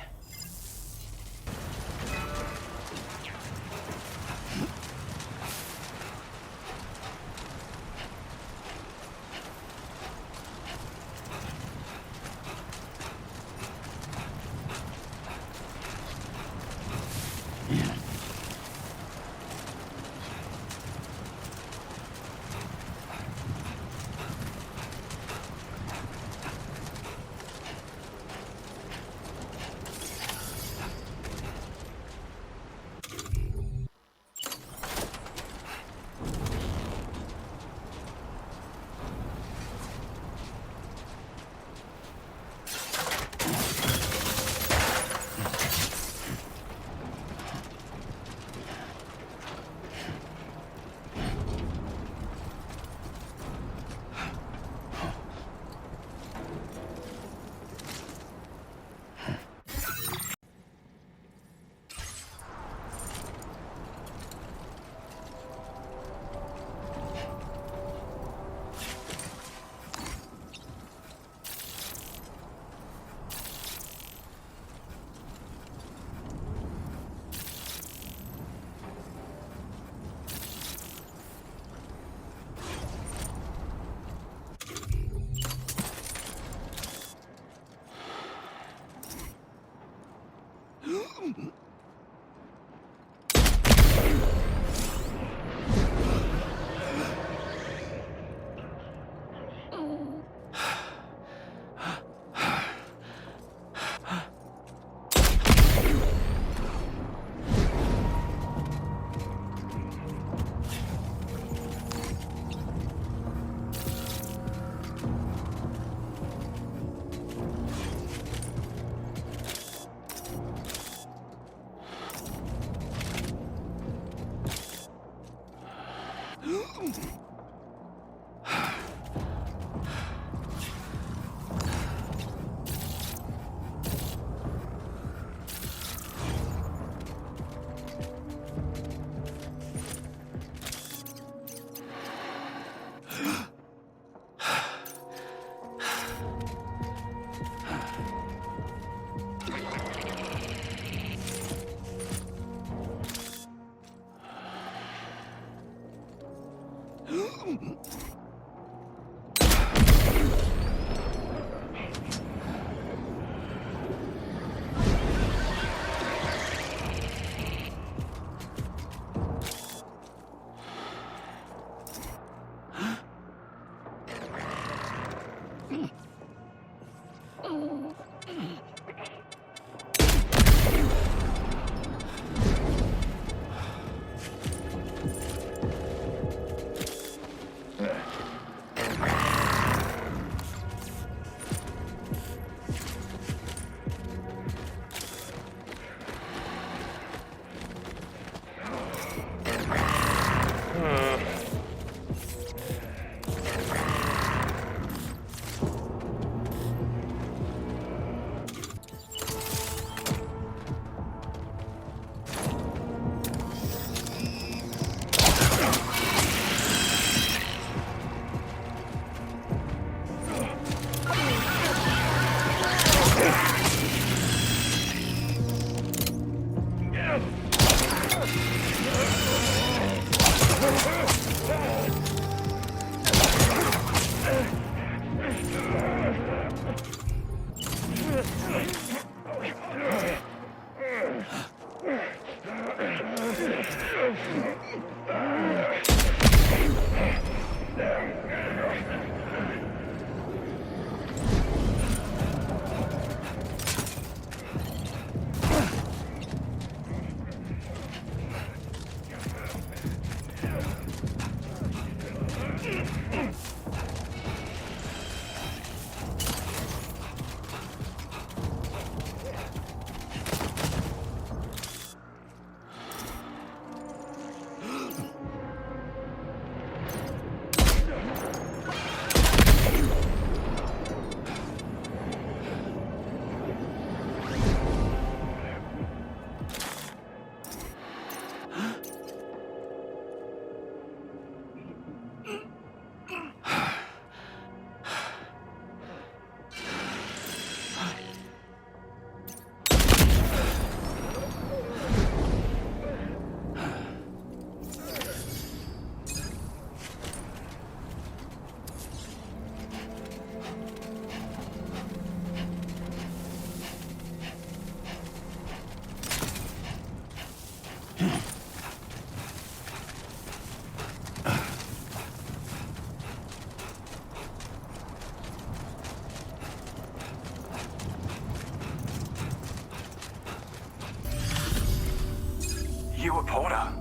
You a Porter?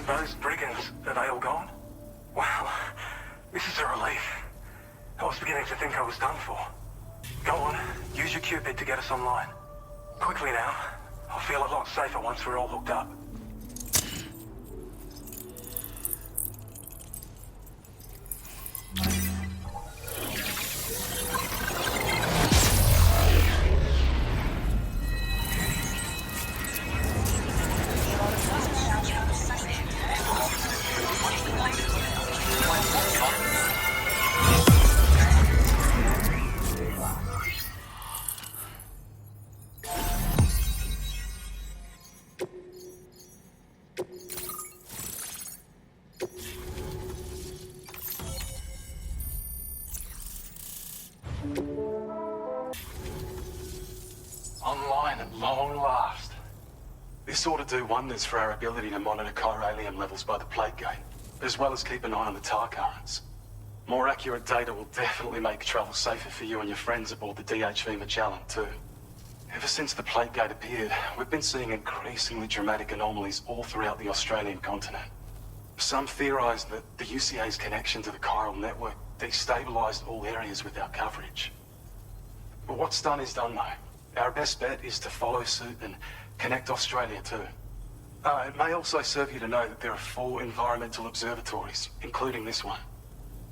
Those brigands, are they all gone? Well, this is a relief. I was beginning to think I was done for. Go on, use your Cupid to get us online. Quickly now. I'll feel a lot safer once we're all hooked up. Online at long last. This ought to do wonders for our ability to monitor chiralium levels by the plate gate, as well as keep an eye on the tar currents. More accurate data will definitely make travel safer for you and your friends aboard the DHV Magellan too. Ever since the plate gate appeared, we've been seeing increasingly dramatic anomalies all throughout the Australian continent. Some theorize that the UCA's connection to the chiral network destabilized all areas without coverage. But what's done is done though. Our best bet is to follow suit and connect Australia too. It may also serve you to know that there are 4 environmental observatories, including this one.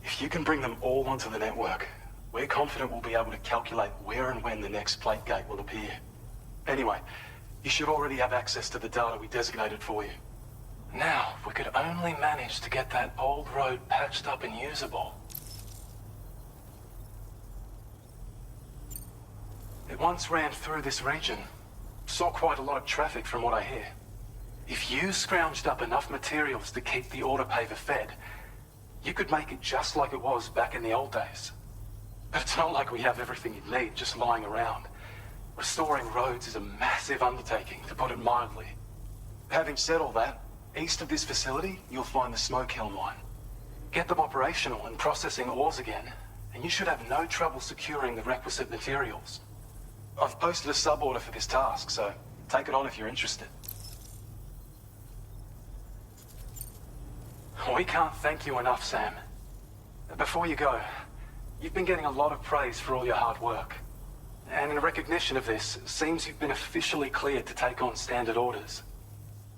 If you can bring them all onto the network, we're confident we'll be able to calculate where and when the next plate gate will appear. Anyway, you should already have access to the data we designated for you. Now, if we could only manage to get that old road patched up and usable. It once ran through this region. Saw quite a lot of traffic from what I hear. If you scrounged up enough materials to keep the autopaver fed, you could make it just like it was back in the old days. But it's not like we have everything you need just lying around. Restoring roads is a massive undertaking, to put it mildly. Having said all that, east of this facility, you'll find the Smoke Hill mine. Get them operational and processing ores again, and you should have no trouble securing the requisite materials. I've posted a sub-order for this task, so take it on if you're interested. We can't thank you enough, Sam. Before you go, you've been getting a lot of praise for all your hard work. And in recognition of this, it seems you've been officially cleared to take on standard orders.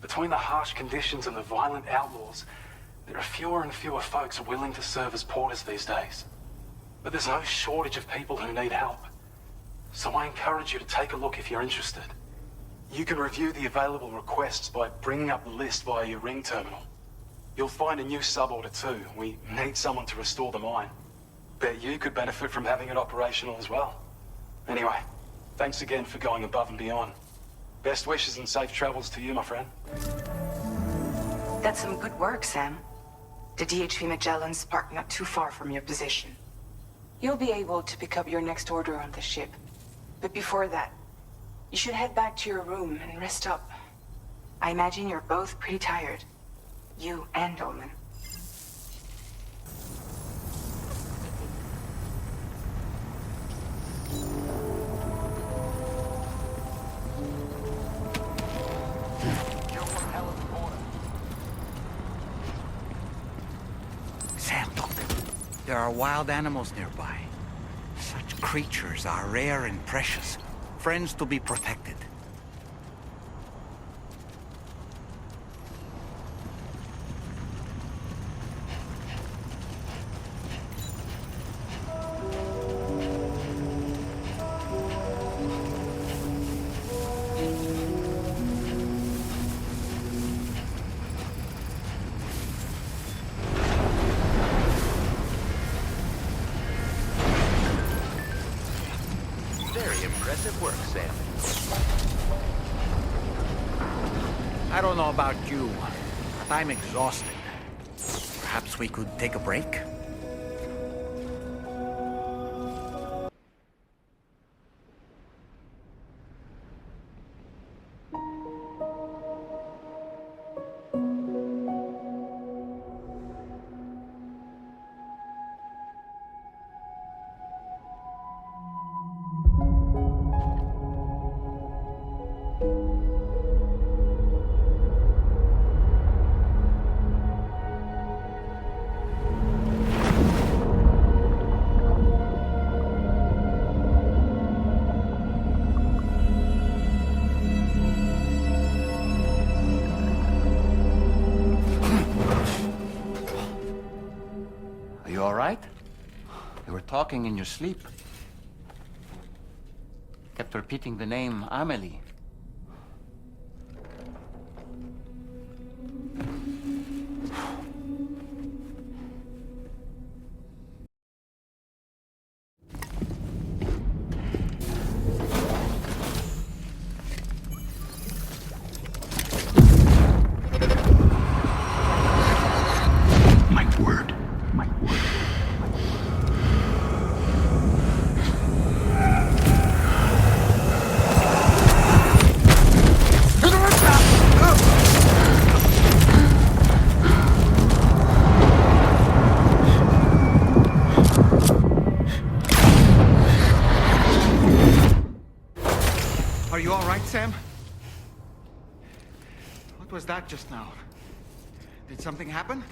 Between the harsh conditions and the violent outlaws, there are fewer and fewer folks willing to serve as porters these days. But there's no shortage of people who need help. So I encourage you to take a look if you're interested. You can review the available requests by bringing up the list via your ring terminal. You'll find a new sub-order too. We need someone to restore the mine. Bet you could benefit from having it operational as well. Anyway, thanks again for going above and beyond. Best wishes and safe travels to you, my friend. That's some good work, Sam. The DHV Magellan's parked not too far from your position. You'll be able to pick up your next order on the ship. But before that, you should head back to your room and rest up. I imagine you're both pretty tired. You and Dolman. Sam, look. There are wild animals nearby. Such creatures are rare and precious. Friends to be protected. Very impressive work, Sam. I don't know about you, but I'm exhausted. Perhaps we could take a break? Talking in your sleep. Kept repeating the name Amelie. Sam? What was that just now? Did something happen?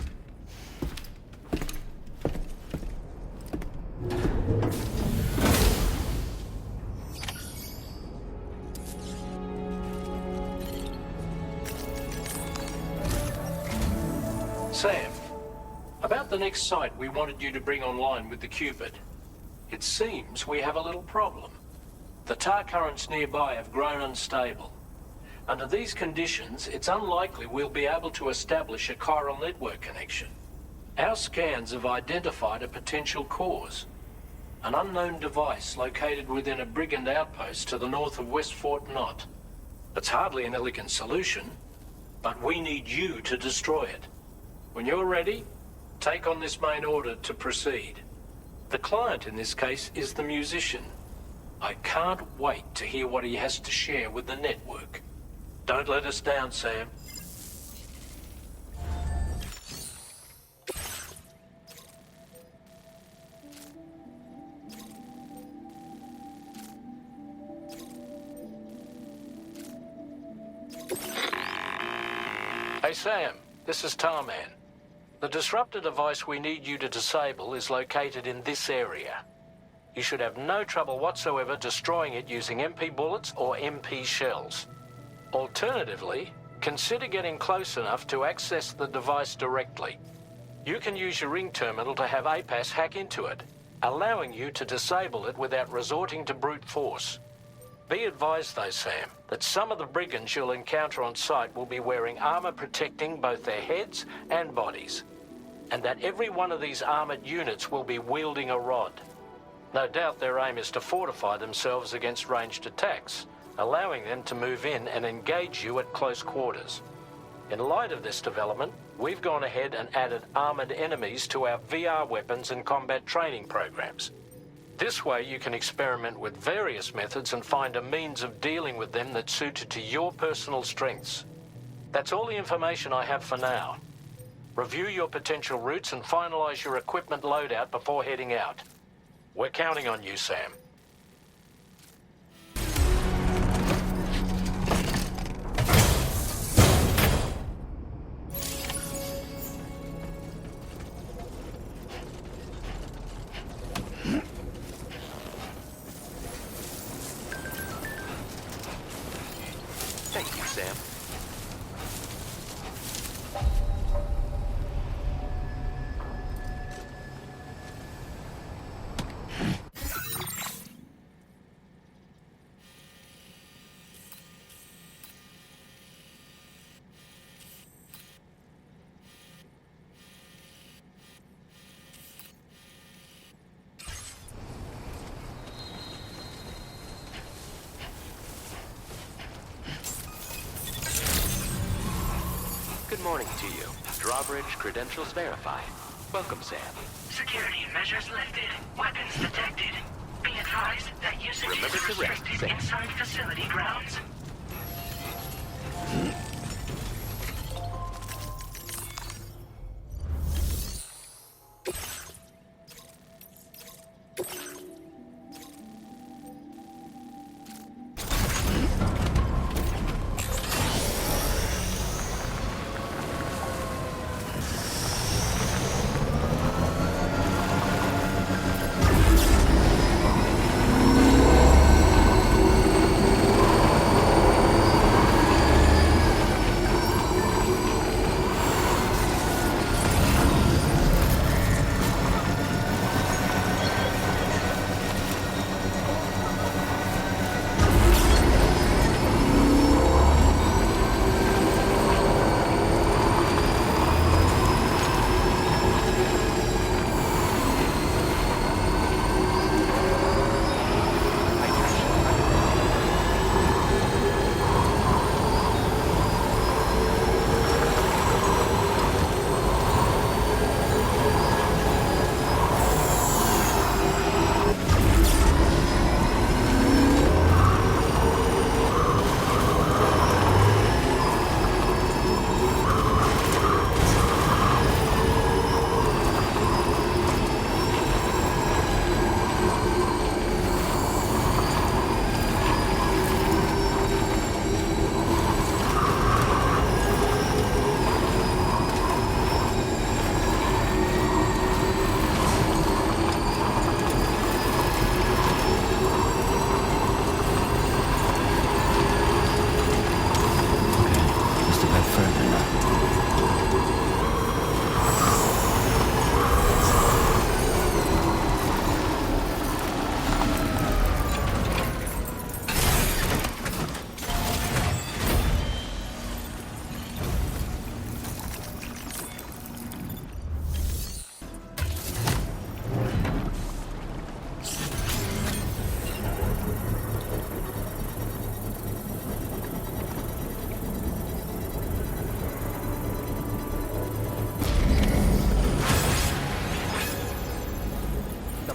Sam, about the next site we wanted you to bring online with the Cupid. It seems we have a little problem. The tar currents nearby have grown unstable. Under these conditions, it's unlikely we'll be able to establish a chiral network connection. Our scans have identified a potential cause. An unknown device located within a brigand outpost to the north of West Fort Knot. It's hardly an elegant solution, but we need you to destroy it. When you're ready, take on this main order to proceed. The client in this case is the musician. I can't wait to hear what he has to share with the network. Don't let us down, Sam. Hey, Sam, this is Tarman. The disruptor device we need you to disable is located in this area. You should have no trouble whatsoever destroying it using MP bullets or MP shells. Alternatively, consider getting close enough to access the device directly. You can use your ring terminal to have APAS hack into it, allowing you to disable it without resorting to brute force. Be advised though, Sam, that some of the brigands you'll encounter on site will be wearing armor protecting both their heads and bodies, and that every one of these armored units will be wielding a rod. No doubt their aim is to fortify themselves against ranged attacks, allowing them to move in and engage you at close quarters. In light of this development, we've gone ahead and added armored enemies to our VR weapons and combat training programs. This way you can experiment with various methods and find a means of dealing with them that's suited to your personal strengths. That's all the information I have for now. Review your potential routes and finalize your equipment loadout before heading out. We're counting on you, Sam. Thank you, Sam. Good morning to you. Drawbridge credentials verified. Welcome, Sam. Security measures lifted. Weapons detected. Be advised that usage Remember is to rest, restricted Sam. inside facility grounds.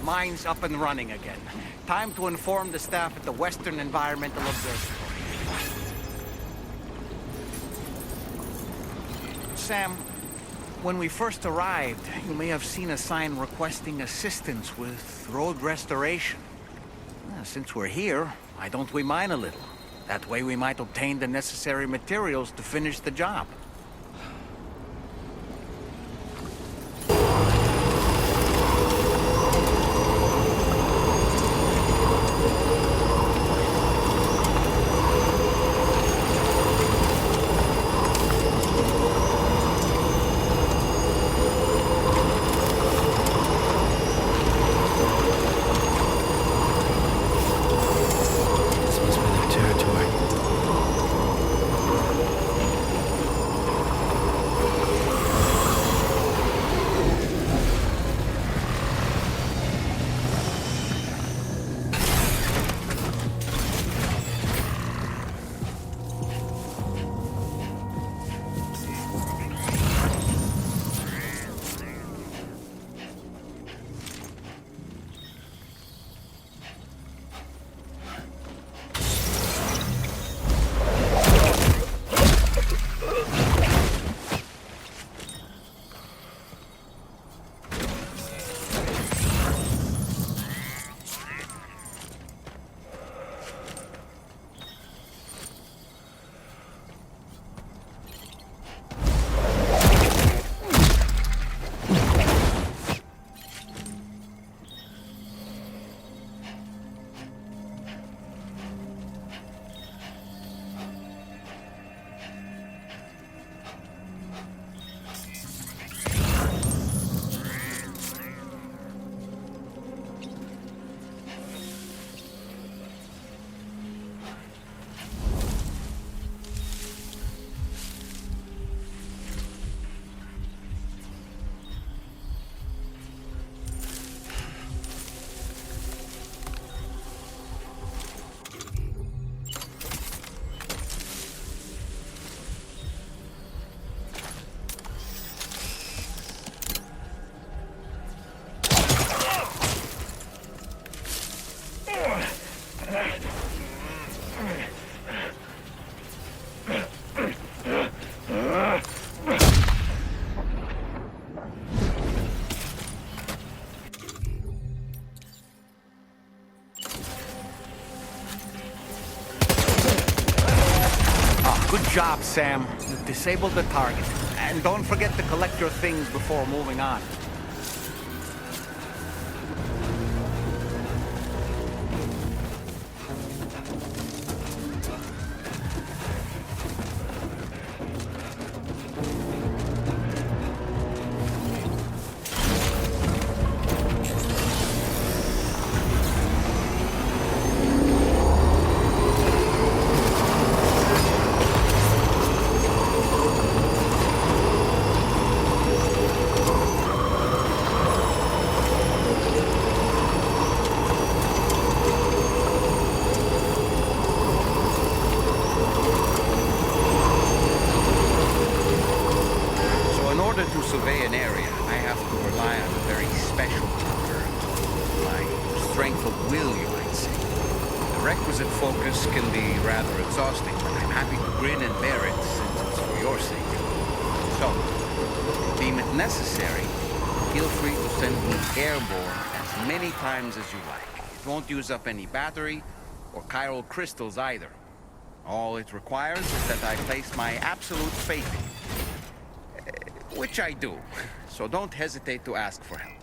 Mine's up and running again. Time to inform the staff at the Western Environmental Observatory. Sam, when we first arrived, you may have seen a sign requesting assistance with road restoration. Since we're here, why don't we mine a little? That way we might obtain the necessary materials to finish the job. Good job, Sam. You've disabled the target. And don't forget to collect your things before moving on. As you like. It won't use up any battery or chiral crystals either. All it requires is that I place my absolute faith in, which I do. So don't hesitate to ask for help.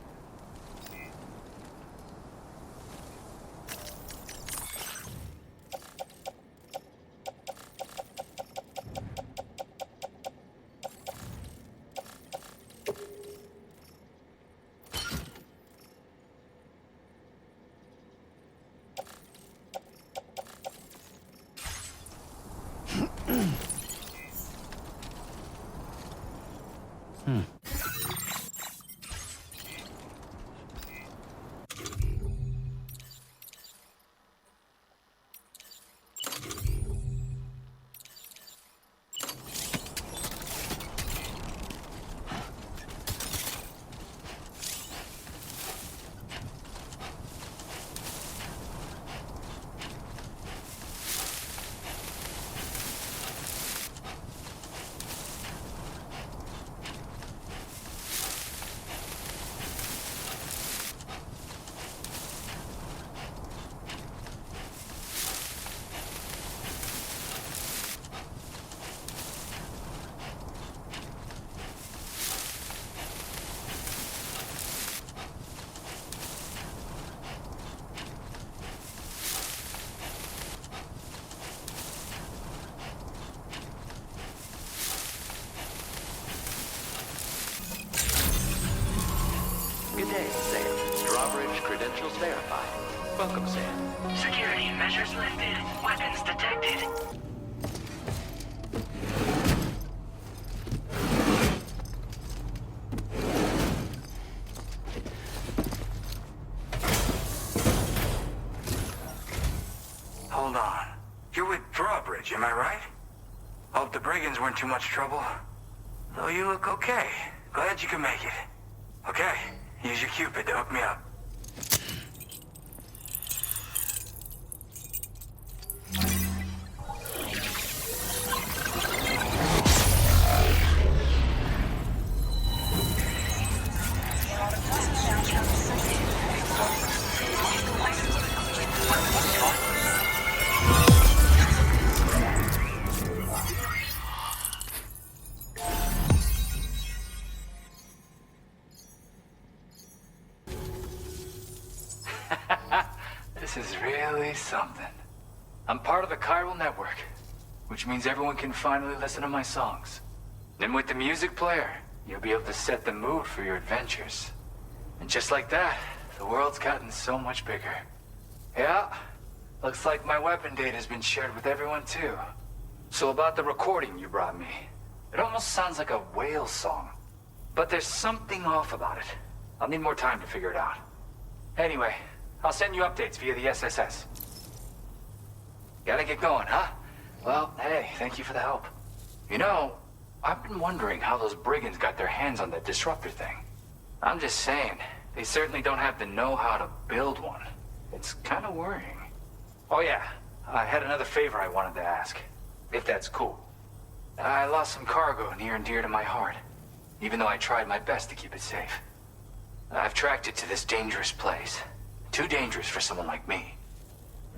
Good day, Sam. Drawbridge credentials verified. Welcome, Sam. Security measures lifted. Weapons detected. Hold on. You're with Drawbridge, am I right? Hope the brigands weren't too much trouble. Though you look okay. Glad you can make it. Okay, use your Cupid to hook me up. This is really something. I'm part of the chiral network, which means everyone can finally listen to my songs. And with the music player, you'll be able to set the mood for your adventures. And just like that, the world's gotten so much bigger. Yeah, looks like my weapon data has been shared with everyone too. So about the recording you brought me, it almost sounds like a whale song. But there's something off about it. I'll need more time to figure it out. Anyway, I'll send you updates via the SSS. Gotta get going, huh? Well, hey, thank you for the help. You know, I've been wondering how those brigands got their hands on that disruptor thing. I'm just saying, they certainly don't have the know-how to build one. It's kind of worrying. Oh yeah, I had another favor I wanted to ask, if that's cool. I lost some cargo near and dear to my heart, even though I tried my best to keep it safe. I've tracked it to this dangerous place. Too dangerous for someone like me.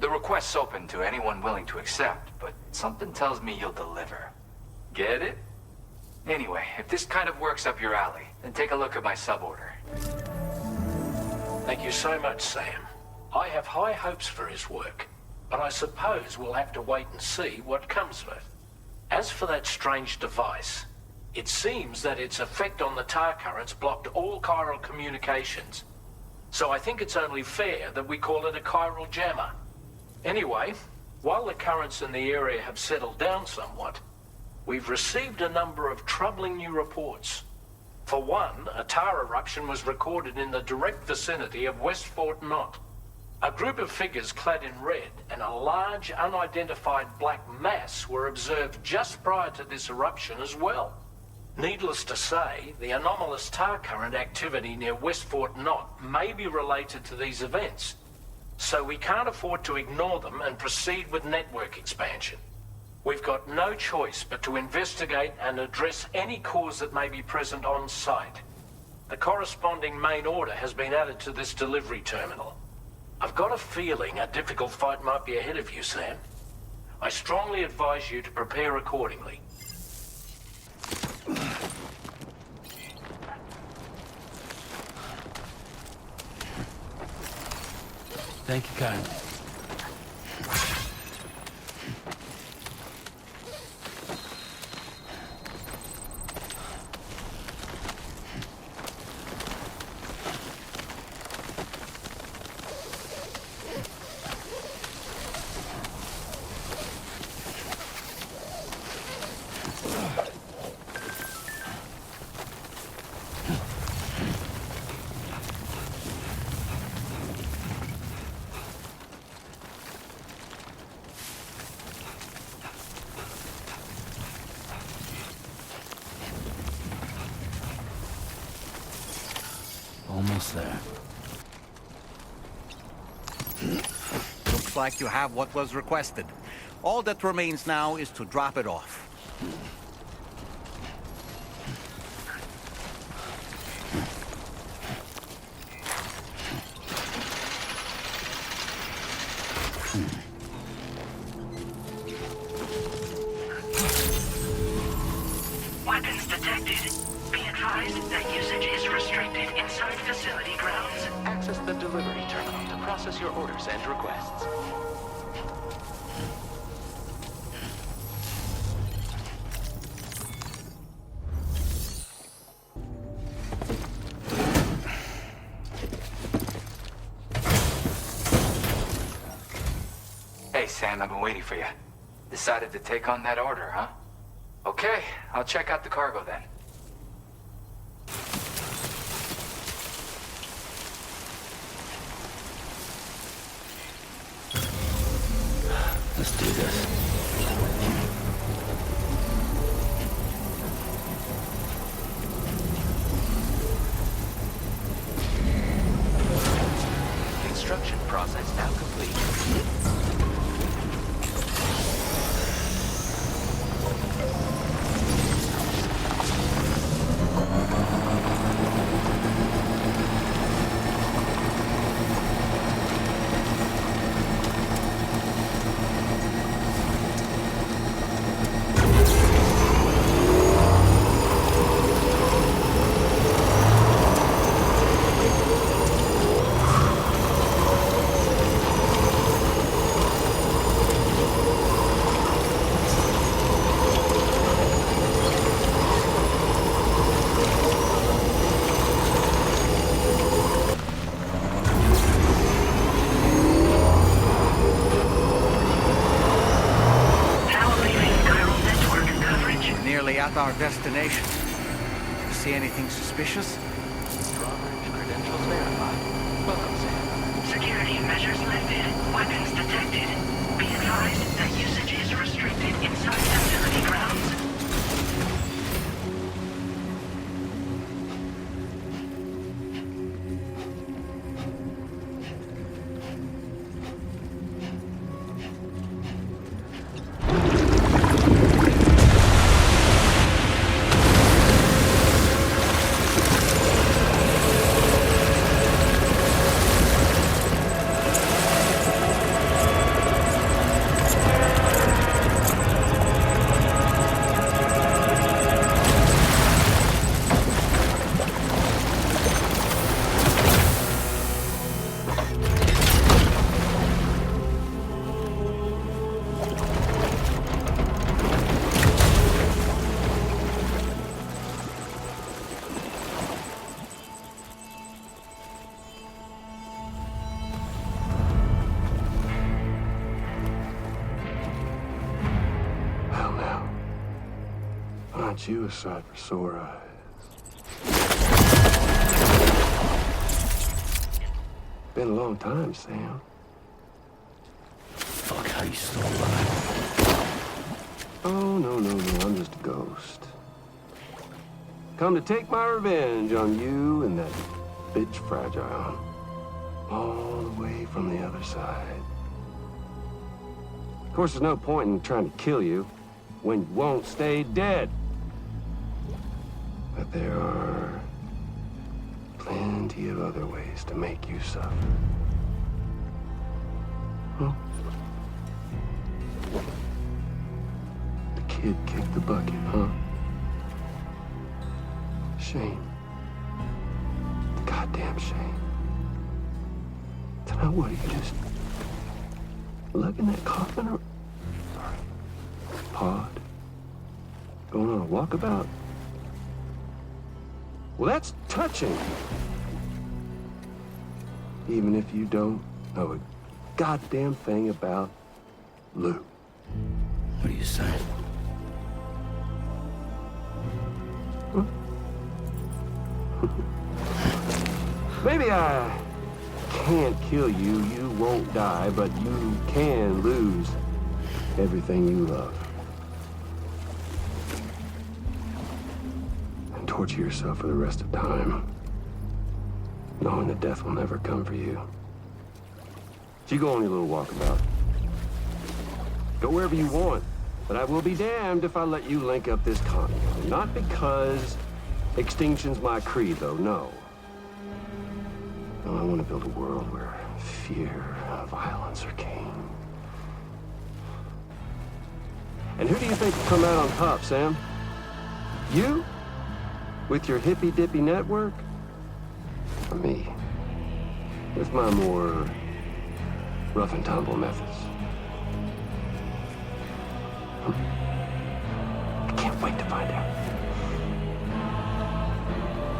The request's open to anyone willing to accept, but something tells me you'll deliver. Get it? Anyway, if this kind of works up your alley, then take a look at my suborder. Thank you so much, Sam. I have high hopes for his work, but I suppose we'll have to wait and see what comes of it. As for that strange device, it seems that its effect on the tar currents blocked all chiral communications. So I think it's only fair that we call it a chiral jammer. Anyway, while the currents in the area have settled down somewhat, we've received a number of troubling new reports. For one, a tar eruption was recorded in the direct vicinity of West Fort Knot. A group of figures clad in red and a large unidentified black mass were observed just prior to this eruption as well. Needless to say, the anomalous tar current activity near West Fort Knot may be related to these events, so we can't afford to ignore them and proceed with network expansion. We've got no choice but to investigate and address any cause that may be present on site. The corresponding main order has been added to this delivery terminal. I've got a feeling a difficult fight might be ahead of you, Sam. I strongly advise you to prepare accordingly. Thank you kindly. Almost there. Looks like you have what was requested. All that remains now is to drop it off. Weapons detected. Be advised that usage is restricted inside facility grounds. Access the delivery terminal to process your orders and requests. Hey, Sam, I've been waiting for you. Decided to take on that order, huh? Okay, I'll check out the cargo then. Let's do this. Construction process now complete. nearly at our destination. See anything suspicious? Drawbridge credentials verified. Welcome, Sam. Security measures lifted. Weapons detected. Be advised that usage is restricted inside facility grounds. You a sight for sore eyes. Been a long time, Sam. Fuck, how you still alive? Oh, no, I'm just a ghost. Come to take my revenge on you and that bitch Fragile. All the way from the other side. Of course, there's no point in trying to kill you when you won't stay dead. But there are plenty of other ways to make you suffer. Huh? The kid kicked the bucket, huh? Shame. Goddamn shame. So now what, are you just lugging that coffin or... Pod? Going on a walkabout? Well, that's touching. Even if you don't know a goddamn thing about Lou. What are you saying? Huh? Maybe I can't kill you, you won't die, but you can lose everything you love. Torture yourself for the rest of time, knowing that death will never come for you. So you go on your little walkabout. Go wherever you want, but I will be damned if I let you link up this continent. Not because extinction's my creed, though, no. No, I want to build a world where fear and violence are king. And who do you think will come out on top, Sam? You? With your hippy-dippy network? Or me? With my more rough and tumble methods? I can't wait to find out.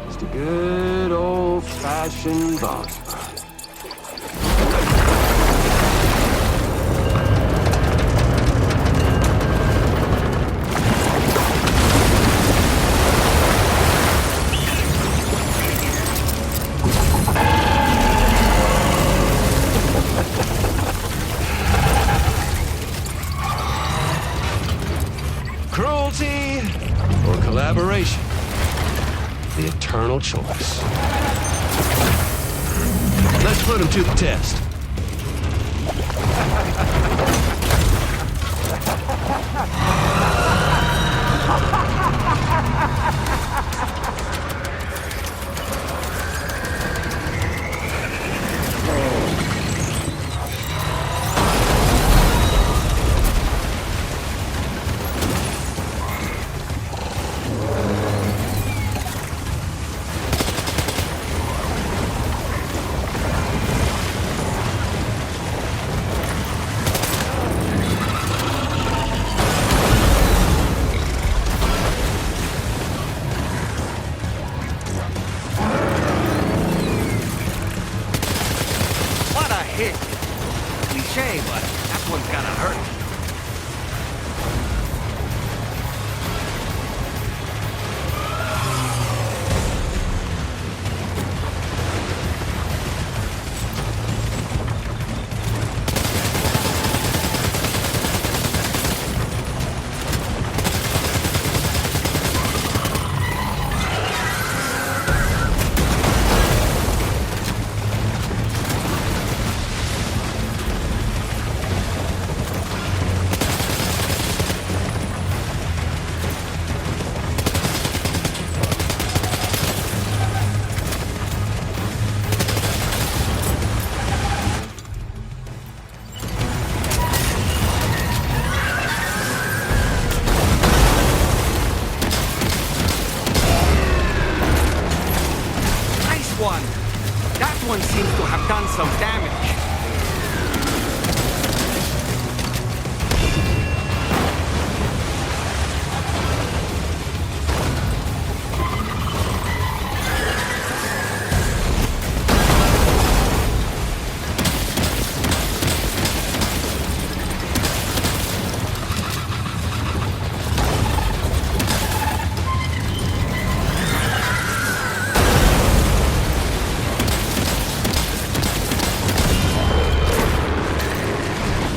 Just a good old-fashioned boss fight. Collaboration. The eternal choice. Let's put him to the test. one seems to have done some damage.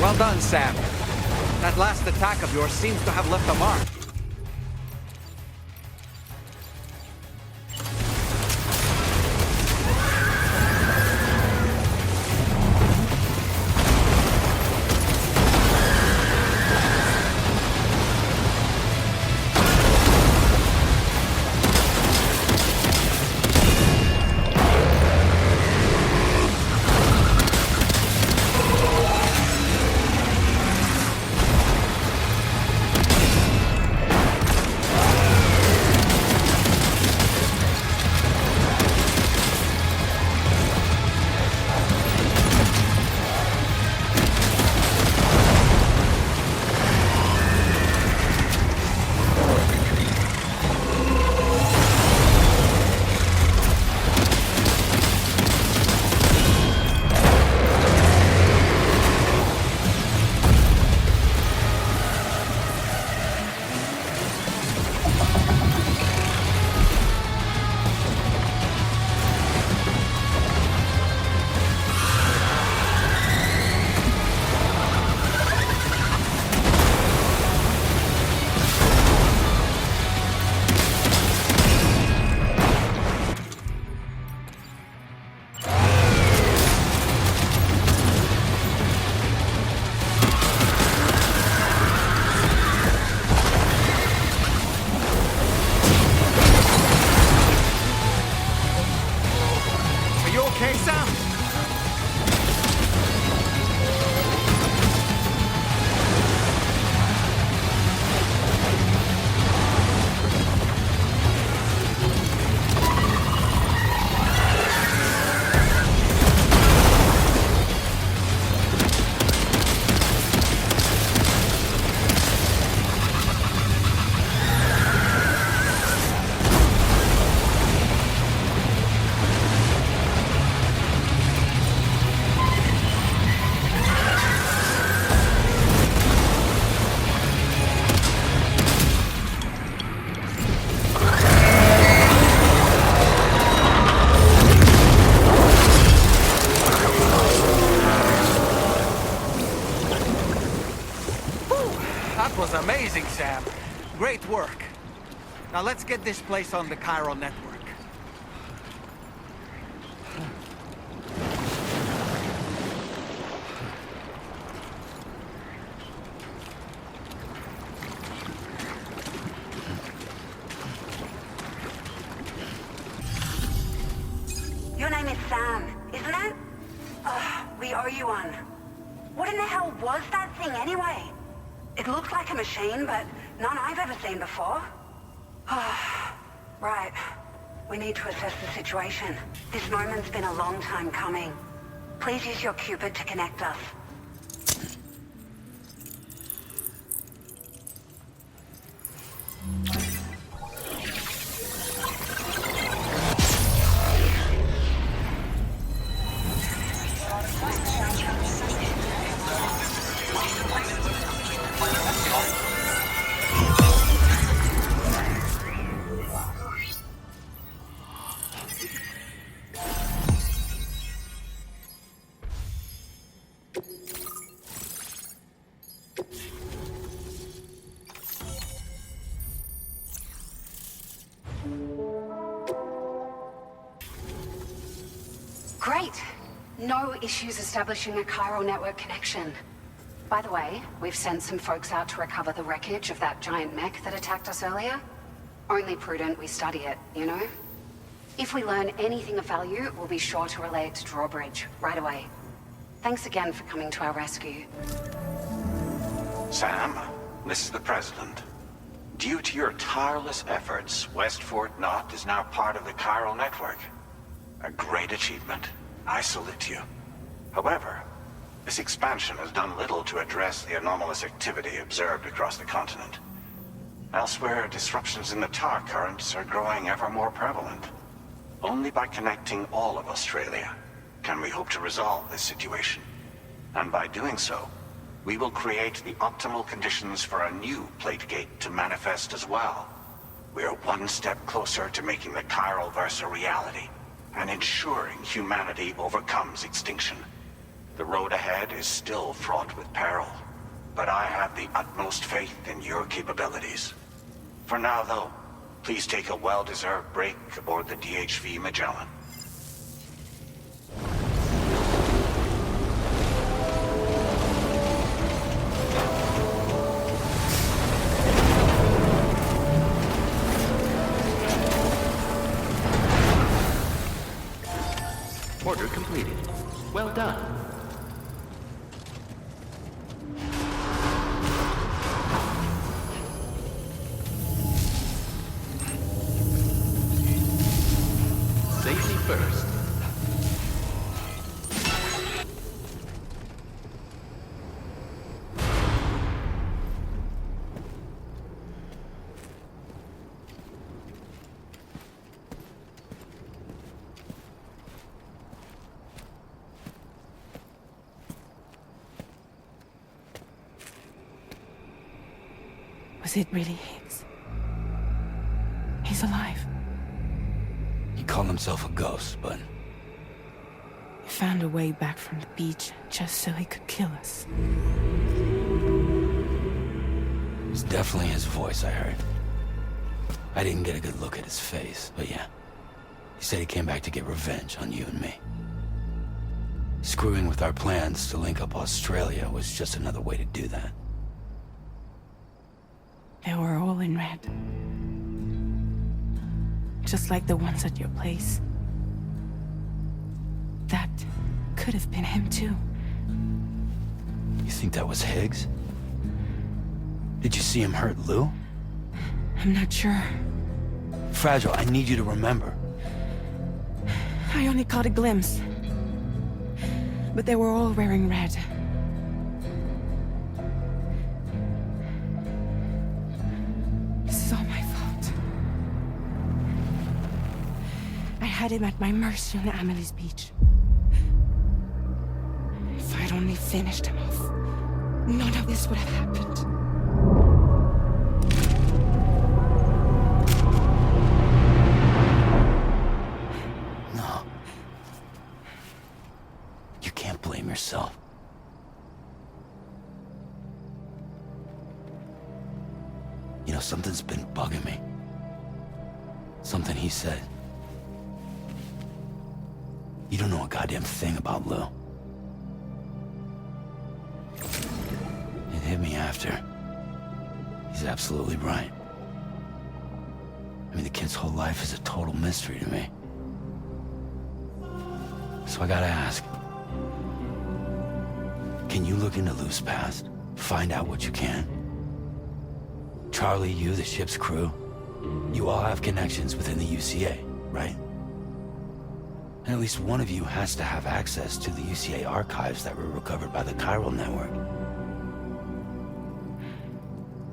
Well done, Sam. That last attack of yours seems to have left a mark. Amazing, Sam. Great work. Now let's get this place on the chiral network. Your name is Sam, isn't it? We owe you one. What in the hell was that thing anyway? It looks like a machine, but none I've ever seen before. Right. We need to assess the situation. This moment's been a long time coming. Please use your Cupid to connect us. Great. No issues establishing a chiral network connection. By the way, we've sent some folks out to recover the wreckage of that giant mech that attacked us earlier. Only prudent we study it, you know? If we learn anything of value, we'll be sure to relay it to Drawbridge right away. Thanks again for coming to our rescue. Sam, this is the President. Due to your tireless efforts, West Fort Knot is now part of the chiral network. A great achievement. I salute you. However, this expansion has done little to address the anomalous activity observed across the continent. Elsewhere, disruptions in the tar currents are growing ever more prevalent. Only by connecting all of Australia can we hope to resolve this situation. And by doing so, we will create the optimal conditions for a new plate gate to manifest as well. We are one step closer to making the chiral verse a reality, and ensuring humanity overcomes extinction. The road ahead is still fraught with peril, but I have the utmost faith in your capabilities. For now, though, please take a well-deserved break aboard the DHV Magellan. Order completed. Well done. Safety first. Was it really Higgs? He's alive. He called himself a ghost, but... He found a way back from the beach just so he could kill us. It was definitely his voice I heard. I didn't get a good look at his face, but yeah. He said he came back to get revenge on you and me. Screwing with our plans to link up Australia was just another way to do that. They were all in red. Just like the ones at your place. That could have been him too. You think that was Higgs? Did you see him hurt Lou? I'm not sure. Fragile, I need you to remember. I only caught a glimpse. But they were all wearing red. This is all my fault. I had him at my mercy on Amelie's beach. If I'd only finished him off, none of this would have happened. No. You can't blame yourself. You know, something's been bugging me. Something he said. You don't know a goddamn thing about Lou. It hit me after. He's absolutely right. I mean, the kid's whole life is a total mystery to me. So I gotta ask. Can you look into Lou's past? Find out what you can? Charlie, you, the ship's crew, you all have connections within the UCA, right? And at least one of you has to have access to the UCA archives that were recovered by the chiral network.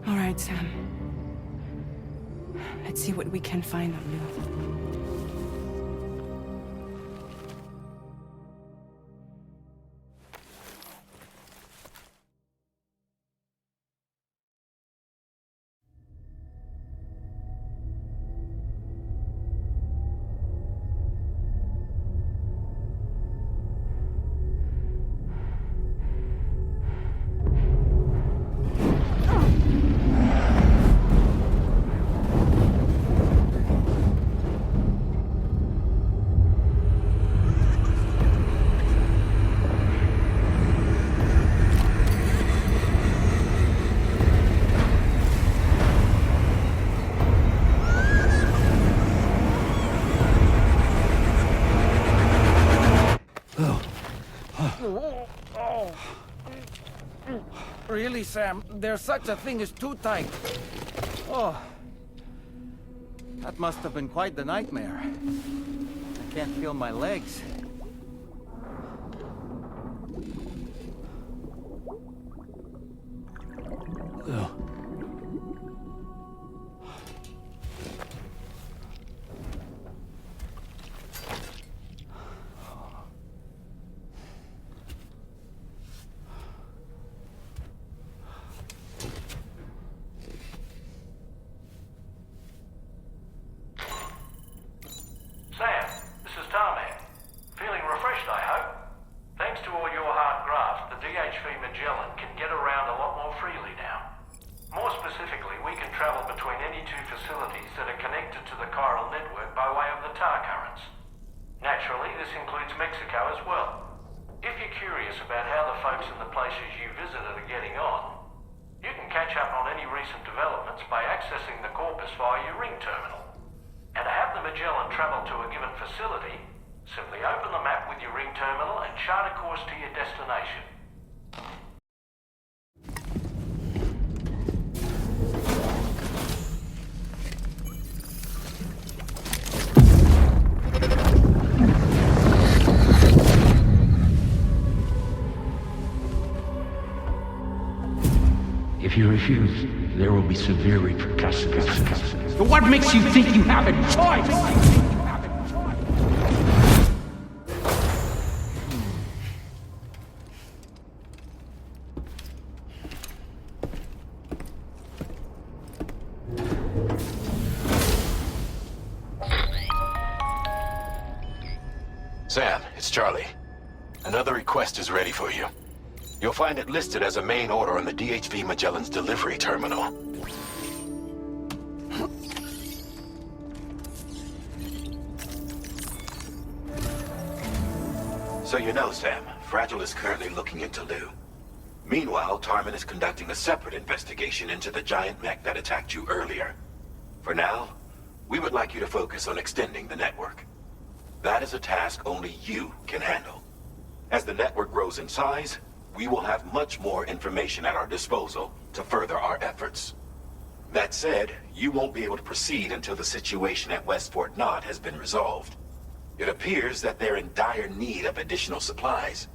All right, Sam. Let's see what we can find on Lou. Really, Sam? There's such a thing as too tight. Oh. That must have been quite the nightmare. I can't feel my legs. Mexico as well. If you're curious about how the folks in the places you visited are getting on, you can catch up on any recent developments by accessing the corpus via your ring terminal. And to have the Magellan travel to a given facility, simply open the map with your ring terminal and chart a course to your destination. If you refuse, there will be severe repercussions. But what makes you think you have a choice? Sam, it's Charlie. Another request is ready for you. You'll find it listed as a main order on the DHV Magellan's delivery terminal. So you know, Sam, Fragile is currently looking into Lou. Meanwhile, Tarman is conducting a separate investigation into the giant mech that attacked you earlier. For now, we would like you to focus on extending the network. That is a task only you can handle. As the network grows in size, we will have much more information at our disposal to further our efforts. That said, you won't be able to proceed until the situation at West Fort Knott has been resolved. It appears that they're in dire need of additional supplies,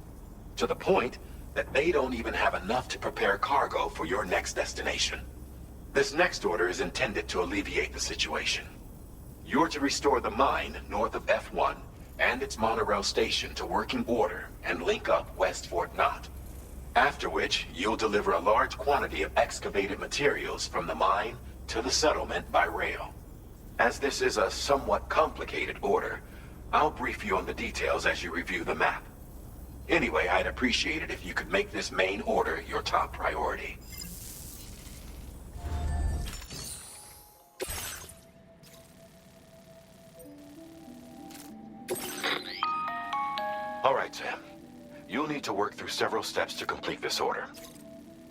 to the point that they don't even have enough to prepare cargo for your next destination. This next order is intended to alleviate the situation. You're to restore the mine north of F1 and its monorail station to working order and link up West Fort Knott. After which, you'll deliver a large quantity of excavated materials from the mine to the settlement by rail. As this is a somewhat complicated order, I'll brief you on the details as you review the map. Anyway, I'd appreciate it if you could make this main order your top priority. All right, Sam. You'll need to work through several steps to complete this order.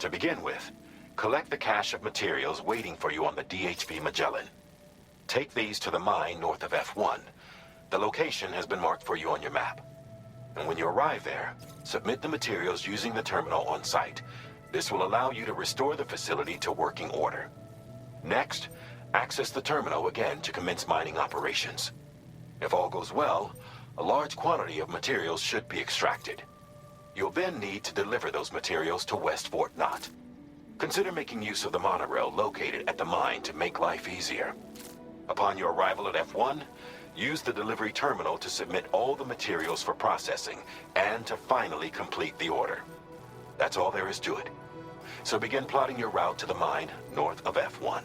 To begin with, collect the cache of materials waiting for you on the DHV Magellan. Take these to the mine north of F1. The location has been marked for you on your map. And when you arrive there, submit the materials using the terminal on site. This will allow you to restore the facility to working order. Next, access the terminal again to commence mining operations. If all goes well, a large quantity of materials should be extracted. You'll then need to deliver those materials to West Fort Knott. Consider making use of the monorail located at the mine to make life easier. Upon your arrival at F1, use the delivery terminal to submit all the materials for processing and to finally complete the order. That's all there is to it. So begin plotting your route to the mine north of F1.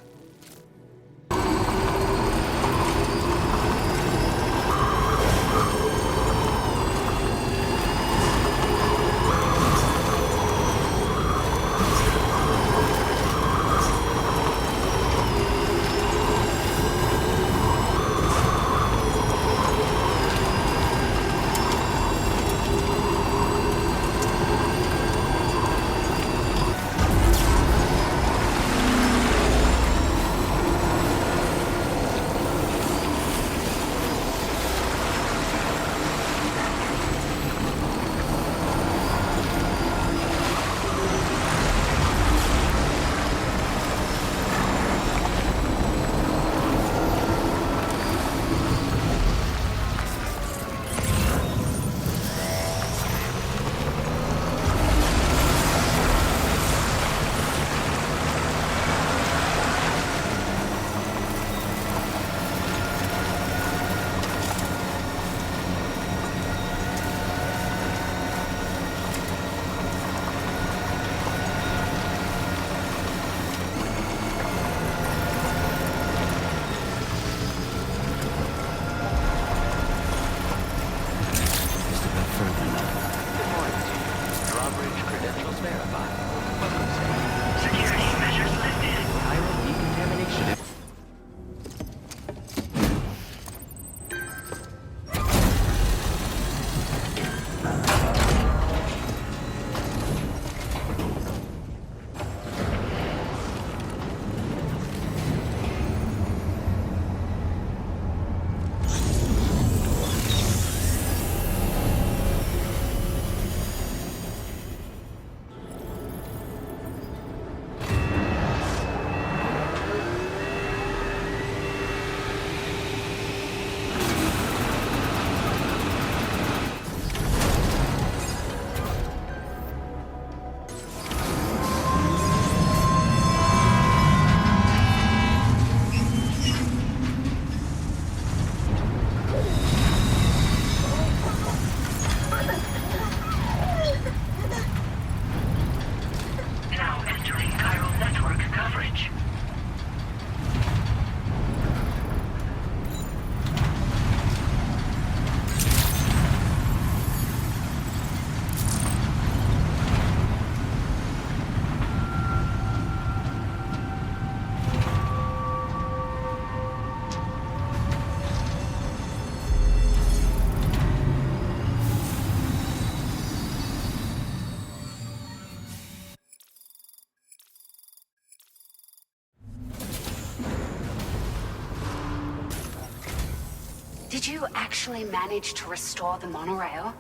Did you actually manage to restore the monorail?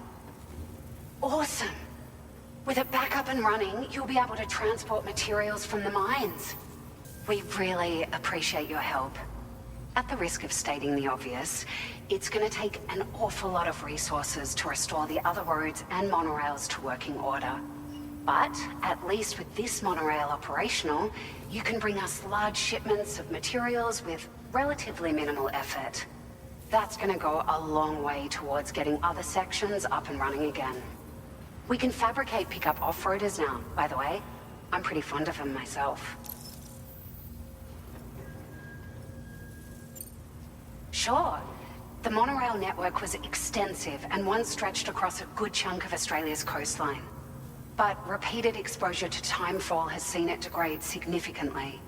Awesome. With it back up and running, you'll be able to transport materials from the mines. We really appreciate your help. At the risk of stating the obvious, it's gonna take an awful lot of resources to restore the other roads and monorails to working order. But at least with this monorail operational, you can bring us large shipments of materials with relatively minimal effort. That's gonna go a long way towards getting other sections up and running again. We can fabricate pickup off-roaders now, by the way. I'm pretty fond of them myself. Sure. The monorail network was extensive and once stretched across a good chunk of Australia's coastline. But repeated exposure to timefall has seen it degrade significantly.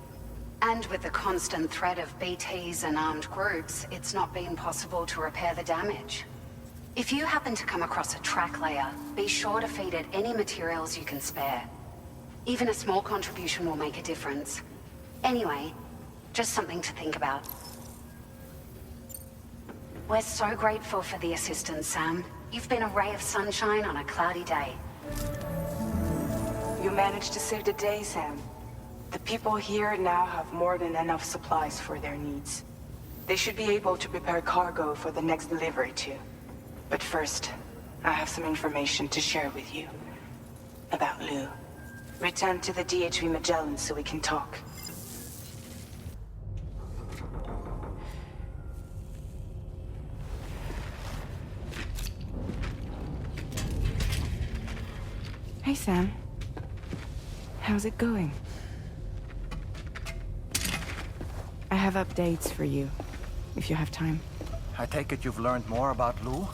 And with the constant threat of BTs and armed groups, it's not been possible to repair the damage. If you happen to come across a track layer, be sure to feed it any materials you can spare. Even a small contribution will make a difference. Anyway, just something to think about. We're so grateful for the assistance, Sam. You've been a ray of sunshine on a cloudy day. You managed to save the day, Sam. The people here now have more than enough supplies for their needs. They should be able to prepare cargo for the next delivery too. But first, I have some information to share with you. About Lou. Return to the DHV Magellan so we can talk. Hey, Sam. How's it going? I have updates for you, if you have time. I take it you've learned more about Lou?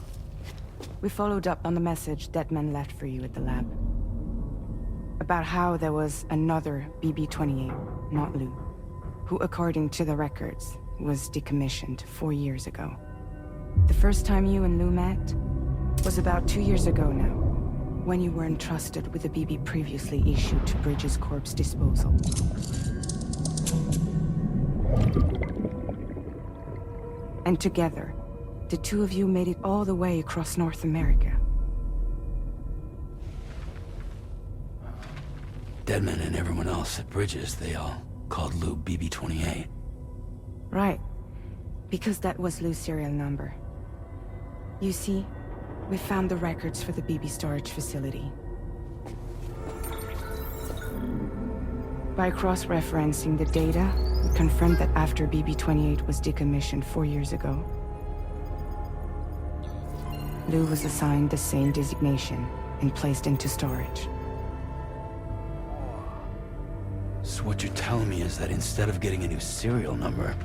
We followed up on the message Deadman left for you at the lab. About how there was another BB-28, not Lou, who, according to the records, was decommissioned 4 years ago. The first time you and Lou met was about 2 years ago now, when you were entrusted with the BB previously issued to Bridge's corpse disposal. And together, the two of you made it all the way across North America. Deadman and everyone else at Bridges, they all called Lou BB-28. Right. Because that was Lou's serial number. You see, we found the records for the BB storage facility. By cross-referencing the data, we confirmed that after BB-28 was decommissioned 4 years ago, Lou was assigned the same designation and placed into storage. So what you're telling me is that instead of getting a new serial number,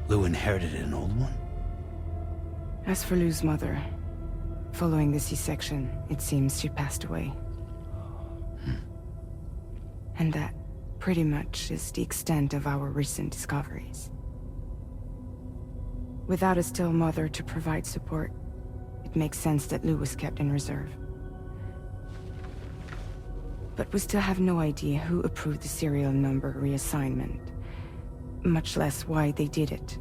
Lou inherited an old one? As for Lou's mother, following the C-section, it seems she passed away. And that, pretty much, is the extent of our recent discoveries. Without a still mother to provide support, it makes sense that Lou was kept in reserve. But we still have no idea who approved the serial number reassignment, much less why they did it.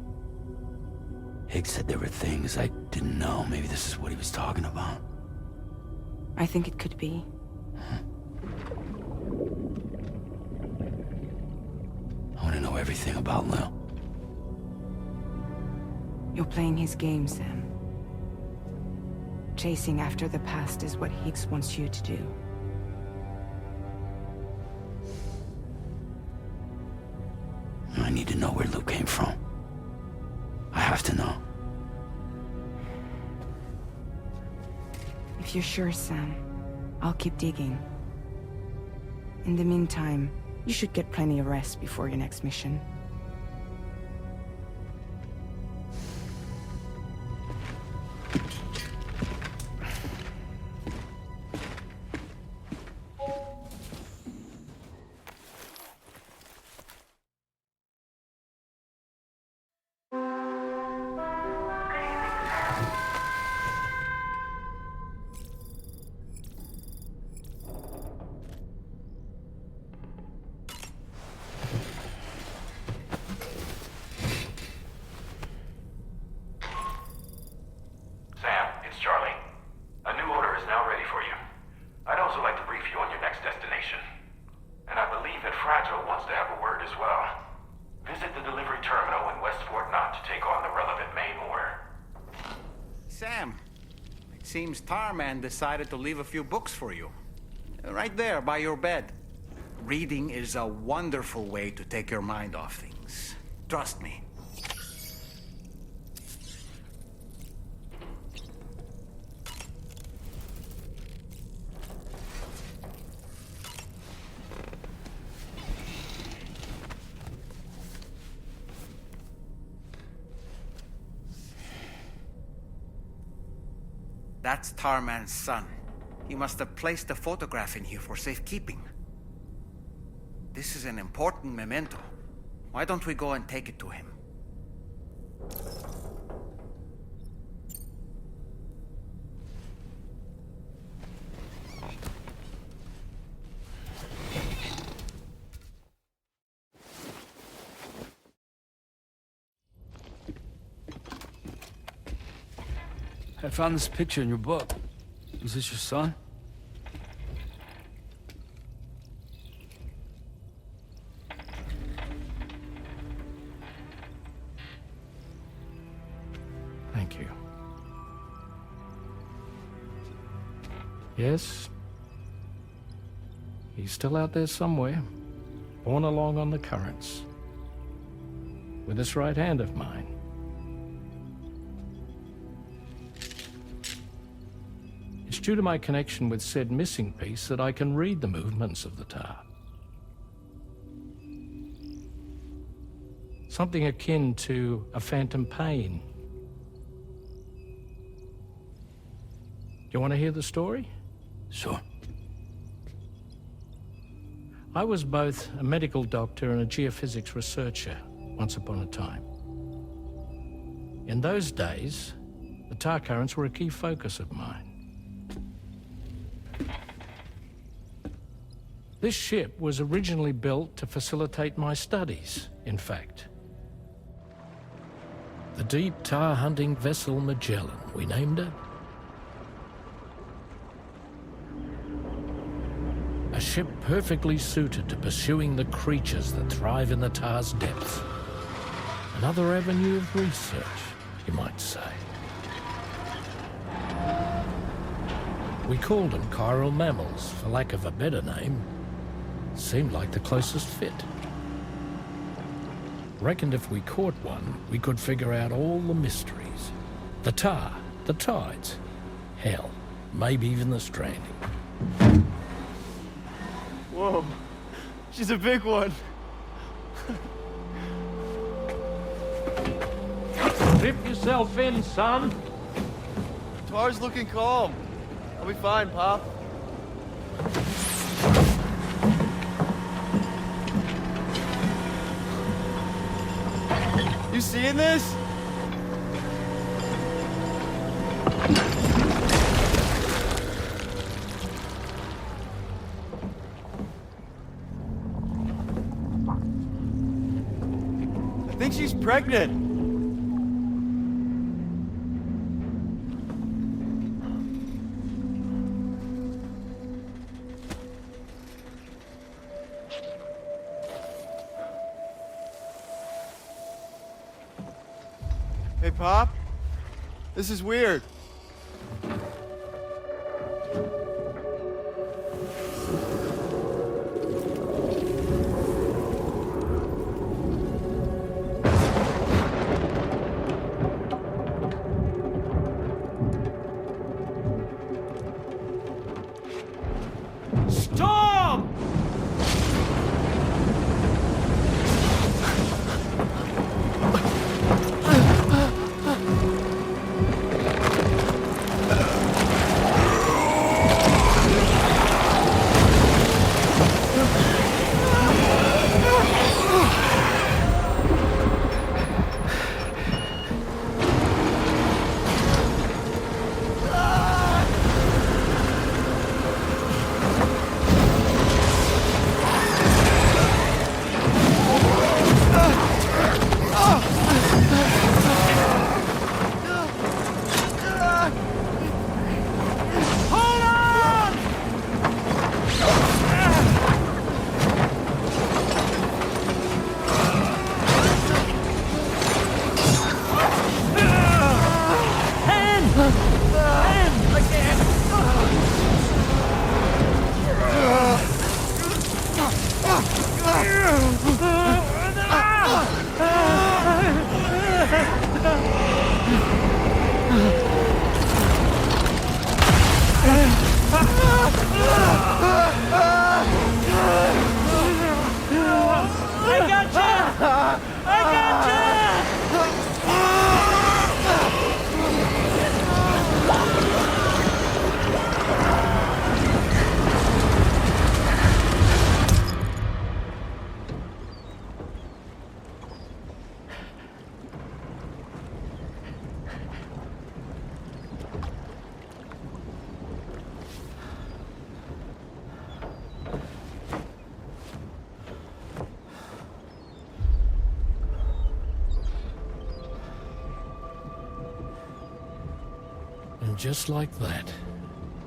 Higgs said there were things I didn't know. Maybe this is what he was talking about. I think it could be. I want to know everything about Lou. You're playing his game, Sam. Chasing after the past is what Higgs wants you to do. I need to know where Lou came from. I have to know. If you're sure, Sam, I'll keep digging. In the meantime, you should get plenty of rest before your next mission. seems Tarman decided to leave a few books for you. Right there, by your bed. Reading is a wonderful way to take your mind off things. Trust me. That's Tarman's son. He must have placed a photograph in here for safekeeping. This is an important memento. Why don't we go and take it to him? I found this picture in your book. Is this your son? Thank you. Yes. He's still out there somewhere, borne along on the currents, with this right hand of mine. It's due to my connection with said missing piece that I can read the movements of the tar. Something akin to a phantom pain. You want to hear the story? Sure. I was both a medical doctor and a geophysics researcher once upon a time. In those days, the tar currents were a key focus of mine. This ship was originally built to facilitate my studies, in fact. The deep tar hunting vessel Magellan, we named her. A ship perfectly suited to pursuing the creatures that thrive in the tar's depths. Another avenue of research, you might say. We called them chiral mammals, for lack of a better name. Seemed like the closest fit. Reckoned if we caught one, we could figure out all the mysteries. The tar, the tides, hell, maybe even the stranding. Whoa, she's a big one. Dip yourself in, son. Tar's looking calm. I'll be fine, Pop. You seeing this? I think she's pregnant. Hey, Pop. This is weird. Stop! just like that,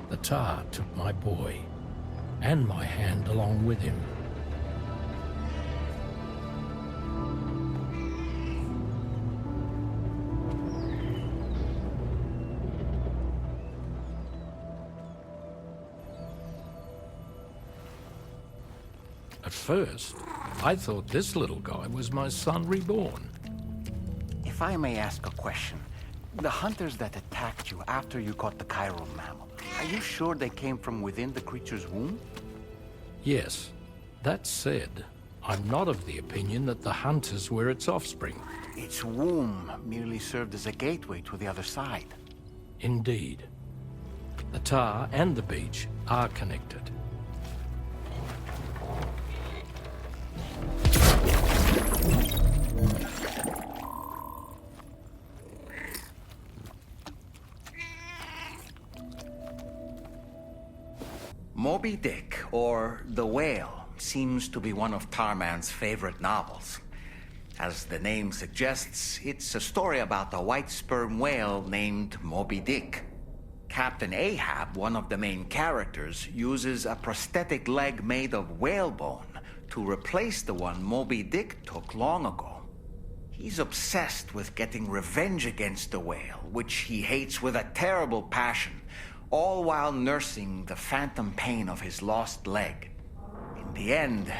the tar took my boy, and my hand along with him. At first, I thought this little guy was my son reborn. If I may ask a question, the hunters that attacked you after you caught the chiral mammal, are you sure they came from within the creature's womb? Yes. That said, I'm not of the opinion that the hunters were its offspring. Its womb merely served as a gateway to the other side. Indeed. The tar and the beach are connected. Moby Dick, or The Whale, seems to be one of Tarman's favorite novels. As the name suggests, it's a story about a white sperm whale named Moby Dick. Captain Ahab, one of the main characters, uses a prosthetic leg made of whalebone to replace the one Moby Dick took long ago. He's obsessed with getting revenge against the whale, which he hates with a terrible passion, all while nursing the phantom pain of his lost leg. In the end,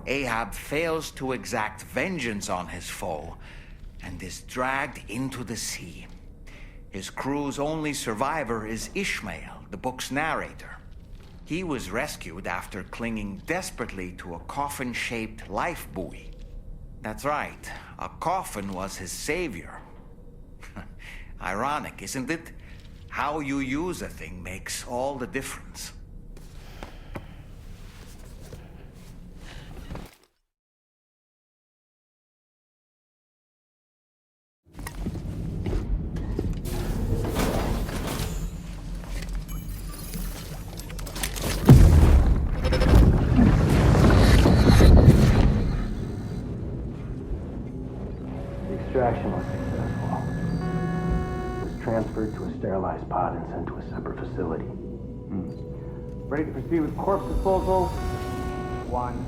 Ahab fails to exact vengeance on his foe and is dragged into the sea. His crew's only survivor is Ishmael, the book's narrator. He was rescued after clinging desperately to a coffin-shaped life buoy. That's right, a coffin was his savior. Ironic, isn't it? How you use a thing makes all the difference. The extraction was successful. Transferred to a sterilized pod and sent to a separate facility. Ready to proceed with corpse disposal? 1.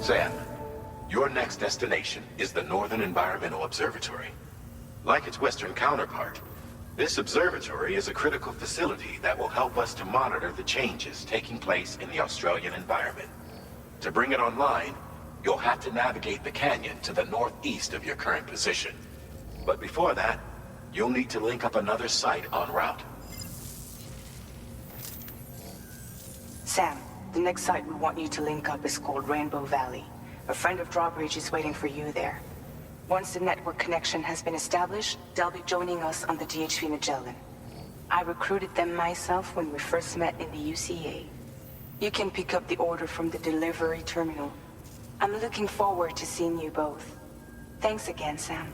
Sam, your next destination is the Northern Environmental Observatory. Like its Western counterpart, this observatory is a critical facility that will help us to monitor the changes taking place in the Australian environment. To bring it online, you'll have to navigate the canyon to the northeast of your current position. But before that, you'll need to link up another site en route. Sam, the next site we want you to link up is called Rainbow Valley. A friend of Drawbridge is waiting for you there. Once the network connection has been established, they'll be joining us on the DHV Magellan. I recruited them myself when we first met in the UCA. You can pick up the order from the delivery terminal. I'm looking forward to seeing you both. Thanks again, Sam.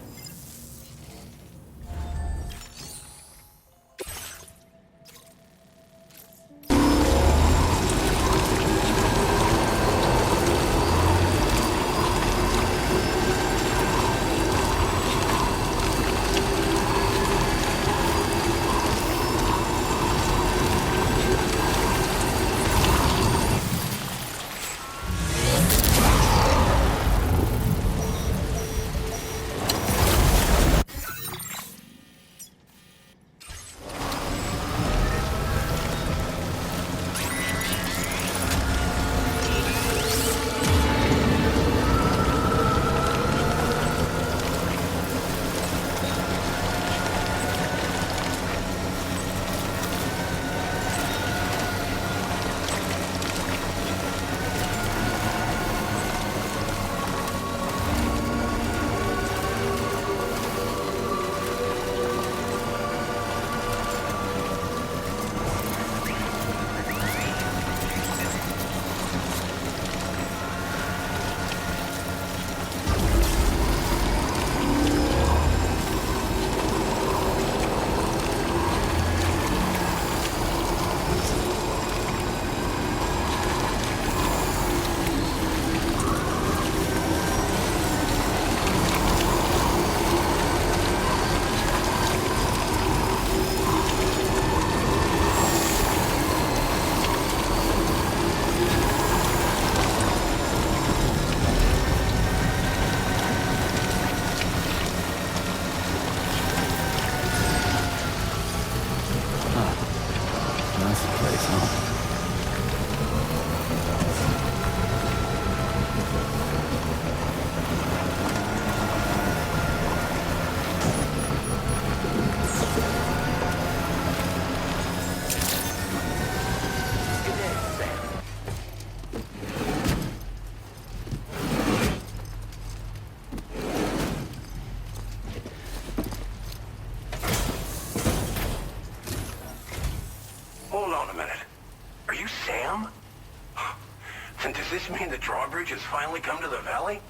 And does this mean the drawbridge has finally come to the valley?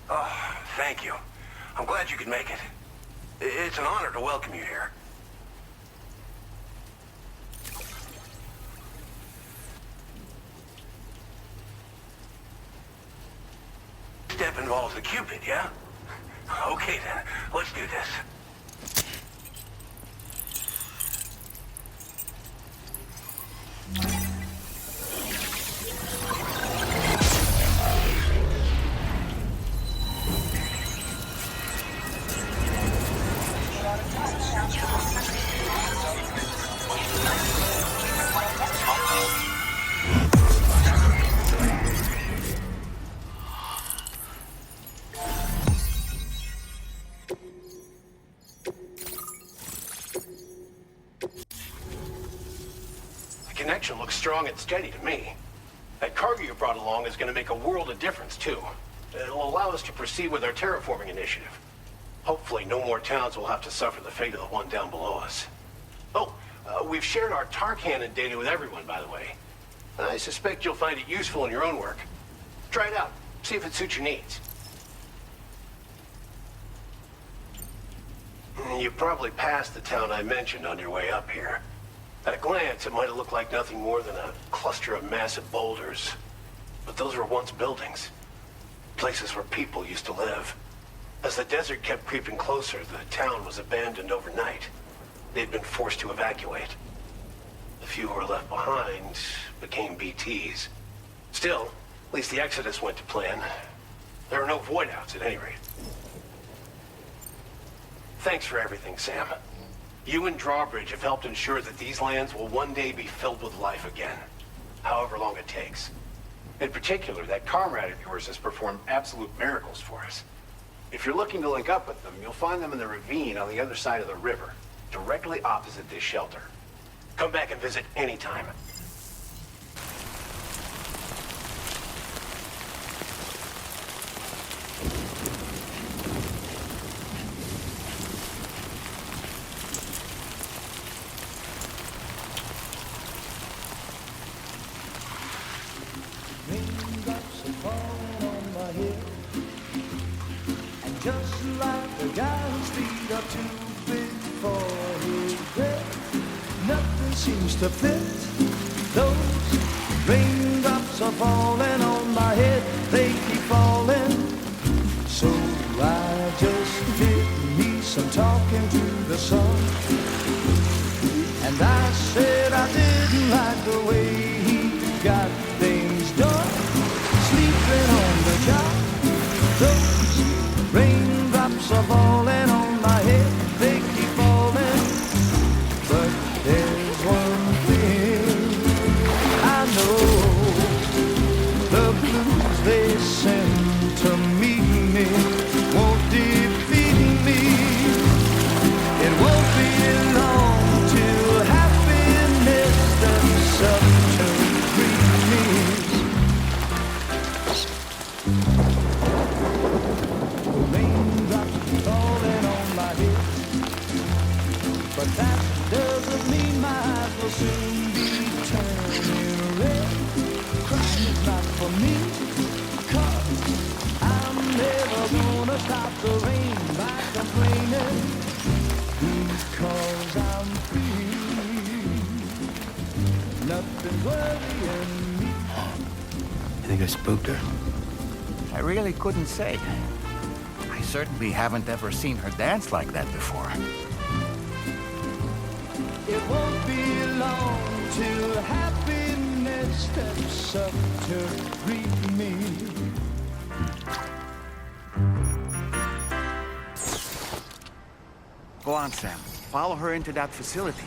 Oh, thank you. I'm glad you could make it. It's an honor to welcome you here. Step involves the Cupid, yeah? Okay then, let's do this. Connection looks strong and steady to me. That cargo you brought along is going to make a world of difference, too. It'll allow us to proceed with our terraforming initiative. Hopefully, no more towns will have to suffer the fate of the one down below us. Oh, we've shared our tar cannon data with everyone, by the way. I suspect you'll find it useful in your own work. Try it out. See if it suits your needs. You probably passed the town I mentioned on your way up here. At a glance, it might have looked like nothing more than a cluster of massive boulders. But those were once buildings. Places where people used to live. As the desert kept creeping closer, the town was abandoned overnight. They'd been forced to evacuate. The few who were left behind became BTs. Still, at least the exodus went to plan. There are no void-outs at any rate. Thanks for everything, Sam. You and Drawbridge have helped ensure that these lands will one day be filled with life again, however long it takes. In particular, that comrade of yours has performed absolute miracles for us. If you're looking to link up with them, you'll find them in the ravine on the other side of the river, directly opposite this shelter. Come back and visit anytime. Just like the guy whose feet are too big for his bed, nothing seems to fit. Those raindrops are falling on my head, they keep falling. So I just did me some talking to the sun, and I said I didn't like the way he got things done, sleeping on the job. Those raindrops are falling on my head, they keep falling. But there's one thing I know, the blues they send to meet me won't defeat me. It won't be long till happiness steps up to greet me. But that doesn't mean my eyes will soon be turning red. Crying is not for me, 'cause I'm never gonna stop the rain by complaining, because I'm free. Nothing's worrying me. You think I spooked her? I really couldn't say. I certainly haven't ever seen her dance like that before. It won't be long till happiness steps up to greet me. Go on, Sam. Follow her into that facility.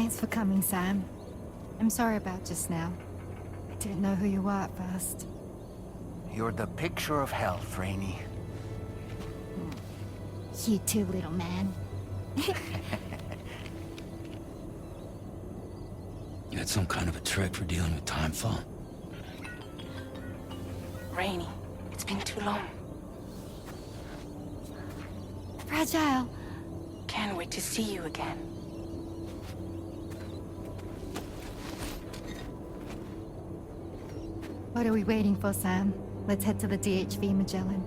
Thanks for coming, Sam. I'm sorry about just now. I didn't know who you were at first. You're the picture of health, Rainey. You too, little man. You had some kind of a trick for dealing with time fall? Rainey, it's been too long. Fragile. Can't wait to see you again. What are we waiting for, Sam? Let's head to the DHV Magellan.